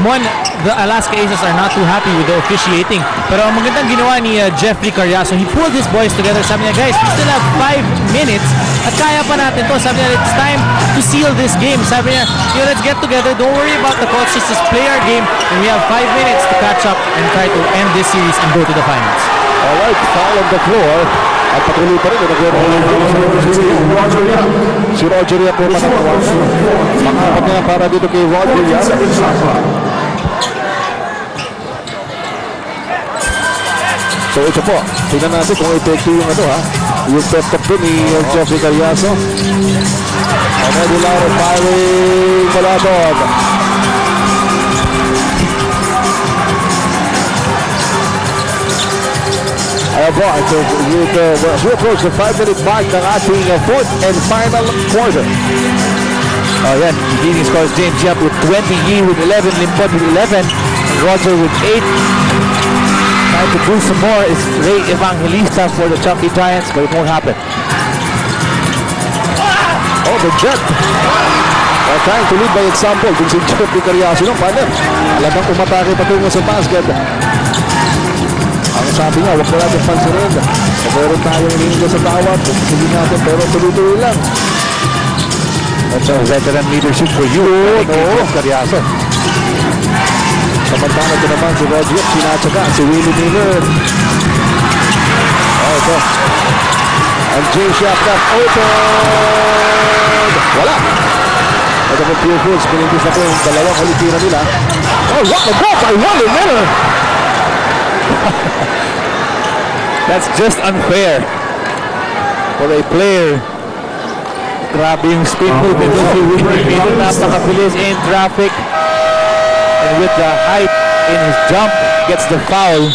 Mon, the Alaska Aces are not too happy with the officiating. Pero ang magandang ginawa ni Jeffrey Carriazo, he pulled his boys together. Sabi niya, guys, we still have 5 minutes at kaya pa natin to. Sabi niya, it's time to seal this game. Sabi niya, let's get together. Don't worry about the calls. Just play our game. And we have 5 minutes to catch up and try to end this series and go to the finals. Alright, foul on the floor. At patuloy pa rin. Si Roger Yap po matatawa. Makapat niya para dito kay Roger Yap. So ito po, tingnan natin kung epekto yung yung pep talk doon ni Jeffrey Carriazo. Already Lauro firing mula doon. Ayan po, we approach the 5-minute mark ng ating fourth and final quarter. Oh, yan. Leading scores James Yap with 20, Yi with 11, Limpot with 11, and Roger with 8. Trying to do some more is Ray Evangelista for the Chunky Giants, but it won't happen. Oh, the jet. Trying to lead by example. Dun si Jeffrey Carriazo ng partner. Alam bang umatake patungo sa basket. Ang sabi niya, huwag na natin pansinin. Meron tayong hinihinga sa tawad. Sige natin, pero tuloy-tuloy lang. That's a veteran leadership for you. Oo. Carriazo. Samantala ito naman si Roger, sinatsaga si Willie Miller. Oh, ito. And James Yap got open. Wala. Ito po Purefoods, pinintis na po yung dalawang kalitiran nila. Oh, what the ball by Willie Miller. That's just unfair for a player. Grabe yung speed movement doon si Willie Miller. Napakabilis in traffic. And with the height in his jump, gets the foul.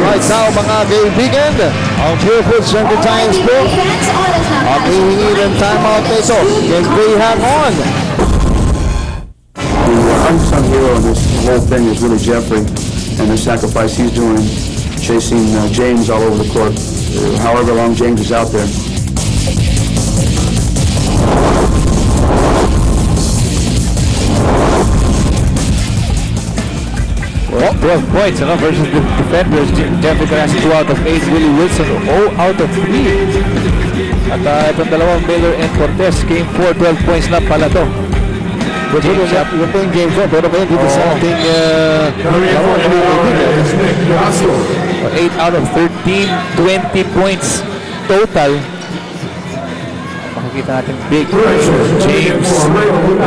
Right now, mga kaibigan, ang Purefoods Chunky Giants po, ang hihingi ng timeout na ito. Can they hang on? The unsung hero in this whole thing is really Jeffrey and the sacrifice he's doing, chasing James all over the court, however long James is out there. Well, 12 points versus the defenders. Jeffrey Carriazo 2 out of 8. Willie Wilson 0 out of 3. At itong dalawang Miller and Cortez, game 4, 12 points na pala to. Yun po yung game 4, pero ba yun dito sa ating 8 out of 13, 20 points total. Makikita natin big James. Of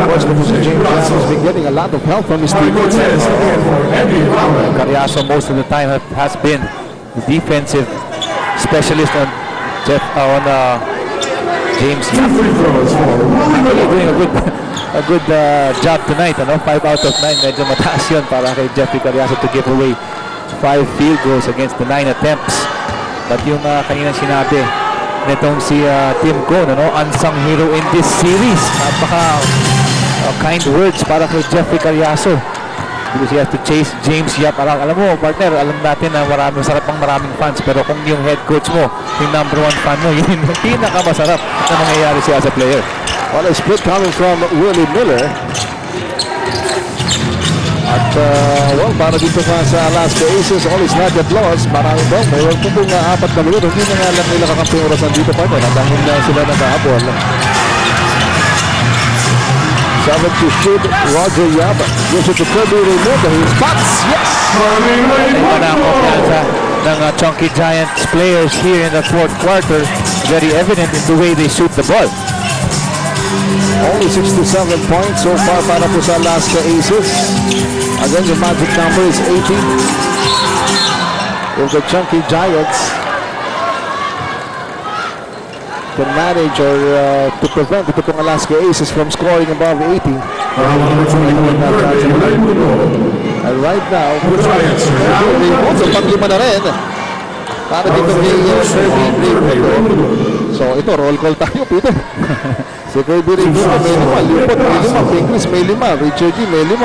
course, James has been getting a lot of help from his teammates. Carriazo most of the time has been the defensive specialist on James. Really doing a good job tonight. 5 out of 9. Medyo mataas yun para kay Jeffrey Carriazo to give away 5 field goals against the 9 attempts. But yung kanina sinabi nitong si Tim Cohn, unsung hero in this series. Napaka kind words para kay Jeffrey Carriazo. Because he has to chase James Yap. Alam mo, partner, alam natin na maraming fans. Pero kung yung head coach mo, yung number 1 fan mo, yun yung pinakamasarap na mangyayari siya as a player. Well, a split coming from Willie Miller. At well, para dito pa sa Alaska Aces, all is not yet lost. Marami ba? Mayroon po pong 4 na minuto. Hindi na nga lang nila kakamping orasan dito pa rin. Dahil na sila nakahabol. 7 to shoot. Roger Yap gives it to Kirby Raimundo. He spots. Yes! Ito na ang kumpiyansa ng Chunky Giants players here in the fourth quarter. Very evident in the way they shoot the ball. Only 67 points so far para po sa Alaska Aces. Again, the magic number is 80. If the Chunky Giants can manage or to prevent ito pong Alaska Aces from scoring above 80. And right now, so pag-lima na rin para dito kay Kirby Raimundo. So ito, roll call tayo, Peter. Si Kirby Raimundo may 5, Lipot may 5, Pingris may 5, Richard G may 5,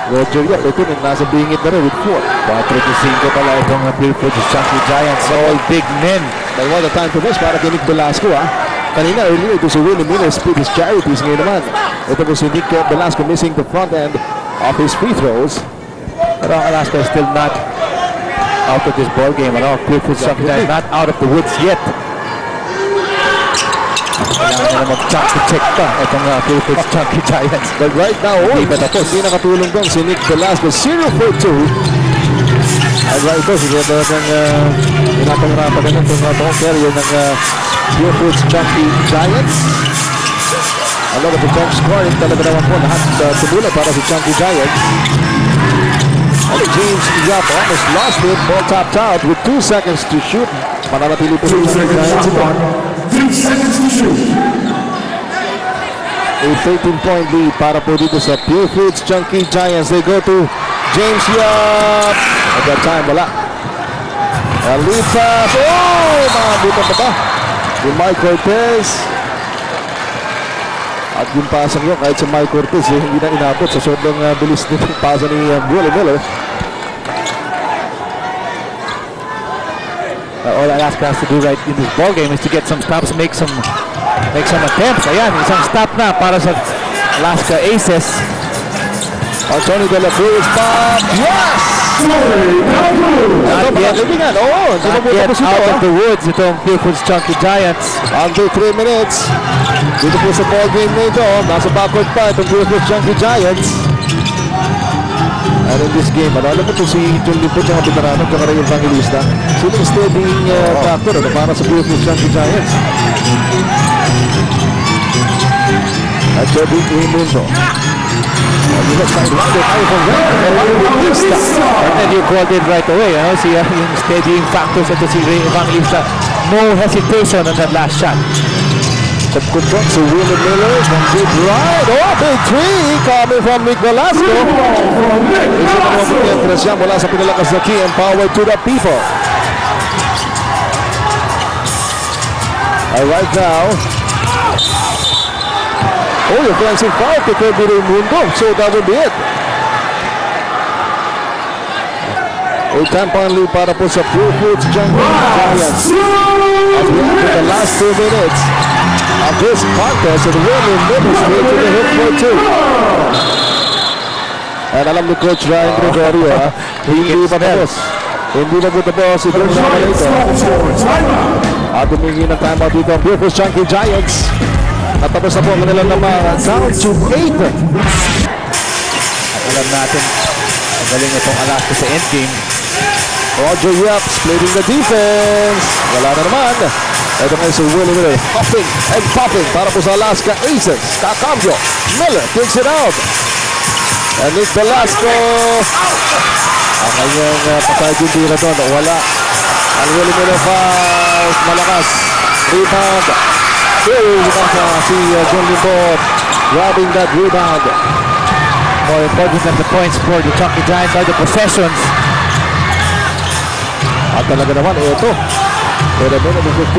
Roger Yap ito nasa bingit na rin with 4. 4-5 pala itong Purefoods Chunky Giants. All big men. But what a time to miss para kay Nick Velasco Kanina earlier ito si Willie Miller split his charities. Ngayon naman ito po si Nick Velasco missing the front end of his free throws. Pero ang Alaska is still not out of this ball game at all. Purefoods Chunky Giants not out of the woods yet. Kailangan nila mag-chunk to check pa itong Purefoods Chunky Giants. But right now, hindi nakatulong doon si Nick Velasco. 0 for 2. At right ito, sige talagang pinapangarapan na itong carrier ng Purefoods Chunky Giants. A lot of the jump scoring talaga naman po lahat tumula para si Chunky Giants. And James Yap almost lost it. Ball tapped out with 2 seconds to shoot. Mananatili po si Chunky Giants ito. 2 seconds to shoot. A 13-point lead para po dito sa Purefoods Chunky Giants. They go to James Yap. At that time, wala. A lead pass. Oh! Makabutan pa ba? Yung Mike Cortez. At yung pasang yun, kahit sa Mike Cortez, hindi na inabot sa sobrang bilis nitong pasa ni Willie Miller. All Alaska has to do right in this ball game is to get some stops, make some attempts. Ayan, isang stop na para sa Alaska Aces. Anthony De La Cruz pop. Yes! Not yet, not yet out of the woods itong Purefoods Chunky Giants. Under 3 minutes. Dito po sa ball game na ito, nasa backward pa itong Purefoods Chunky Giants. And in this game, alam mo ito si John Lipot ng veterano at Ray Evangelista. Sila yung steadying factor para sa Purefoods Chunky Giants. At Kirby Raimundo. And then you called it right away. See yung steadying factors ito si Ray Evangelista. No hesitation on that last shot. Control to Willie Miller from deep right. Oh, big three coming from Nick Velasco. Isa na mga pagkentras yan mula sa pinalakas na key and power to the people. Right now. Oh, offensive foul to Kirby Raimundo. So that will be it. A 10-point lead para po sa Purefoods Chunky Giants. As we enter the last 2 minutes of this contest, and Willie Miller straight to the hit for 2. And alam ni Coach Ryan Gregorio, hindi pa tapos. Hindi na po tapos si Coach Ryan at humingi ng timeout dito ang Purefoods Chunky Giants. Natapos na po ang kanilang naman down to 8. At alam natin, ang galing itong Alaska sa endgame. Roger Yap splitting the defense. Wala na naman. Ito ngayon si Willie Miller hopping and popping para po sa Alaska Aces. Kakambyo. Miller takes it out. And Nick Velasco. Ang kanyang patay yung tira doon. Wala. Ang Willie Miller foul. Malakas. Rebound. Si John Limbot grabbing that rebound. More important than the points for the Chunky Giants are the possessions. At talaga naman, ito. For the minute of 15.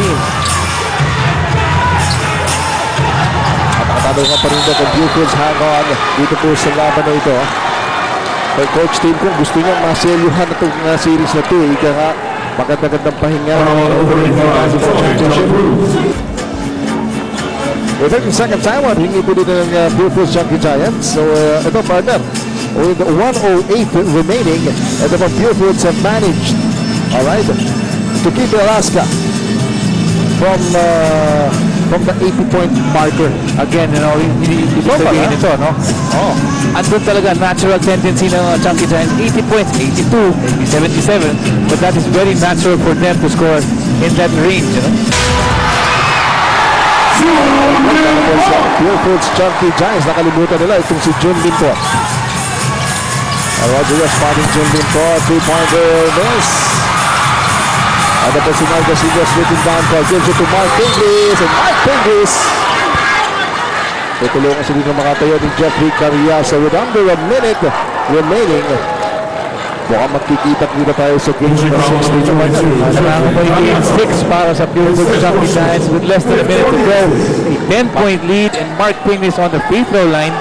At nakatabay pa rin dito ang Purefoods hang on dito po sa laban na ito. Kay Coach Team kung gusto niya maselyuhan na itong series na ito. Ika nga, magandang pahinga. With 30 second timeout, hingi po dito ng Purefoods Chunky Giants. So, ito partner. with 1:08 remaining, and the Purefoods have managed, all right, to keep Alaska from the 80-point marker. Again, you know, hindi sabihin ito, no? Oh. Andun talaga natural tendency ng Chunky Giants. 80 points, 82, maybe 77. But that is very natural for them to score in that range, you know? Purefoods Chunky Giants, nakalimutan nila itong si Junlin po. Roger responding Junlin po, 3-pointer miss. And the Personal Garcia's written down call, gives it to Mark Pinglis, and Mark Pinglis tutulungan sa dito makatayo ni Jeffrey Carriazo with under a minute remaining. Mukhang magkikita-kita tayo sa game 6 dito. Kailangan mo yung game 6 para sa Purefoods Chunky Giants with less than a minute to go. A 10-point lead and Mark Pinglis on the free throw line.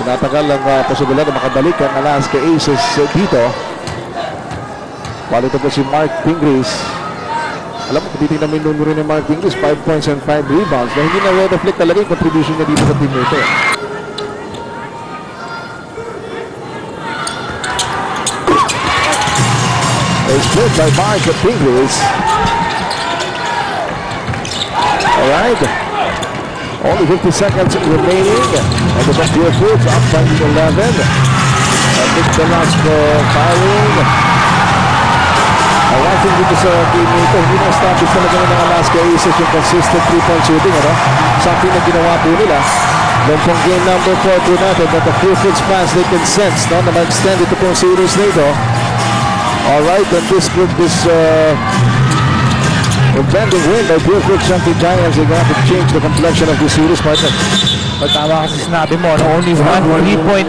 Tinatagal ang posibilidad na makabalik ang Alaska Aces dito. While ito po si Mark Pinglis. Alam mo, titignan mo yung numero ni Mark Pinglis, 5 points and 5 rebounds. Na hindi na-reflect talaga yung contribution niya dito sa team nito. A split by Mark Pinglis. Alright. Only 50 seconds remaining. And the Purefoods up by 11. And Nick Velasco firing. I think dito sa game nito, hindi na-establish talaga ng Alaska Aces yung consistent 3-point shooting. Ano? Something na ginawa po nila. Then from game number 4 po natin, that the Purefoods fans, they can sense, no, na mag-extend ito pong series na ito. Alright, then this impending win by Purefoods Chunky Giants, they're going to change the complexion of this series, partner. Tama kasi sinabi mo, no? Only one 3-point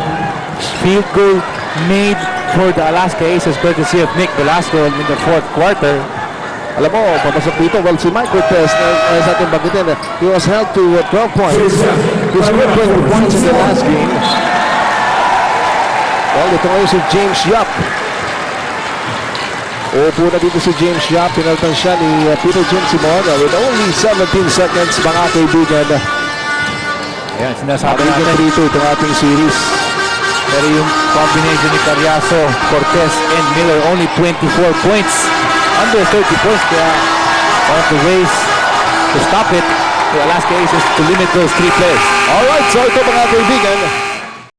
field goal made for the Alaska Aces courtesy of Nick Velasco in the fourth quarter. Alam mo, papasok dito, well, si Mike Cortez, na sa ating bagitin, he was held to 12 points. He scored 20 points in the last game. Well, ito ngayon si James Yap. Upo na dito si James Yap, pinaltan siya ni Peter Jim Simon with only 17 seconds, mga kaibigan. Ayan, sinasabi natin 3-2 itong ating series. pero yung combination ni Carriazo, Cortez, and Miller only 24 points. Under 30 points, kaya one of the ways to stop it, the Alaska Aces to limit those 3 players. Alright, so ito mga kaibigan,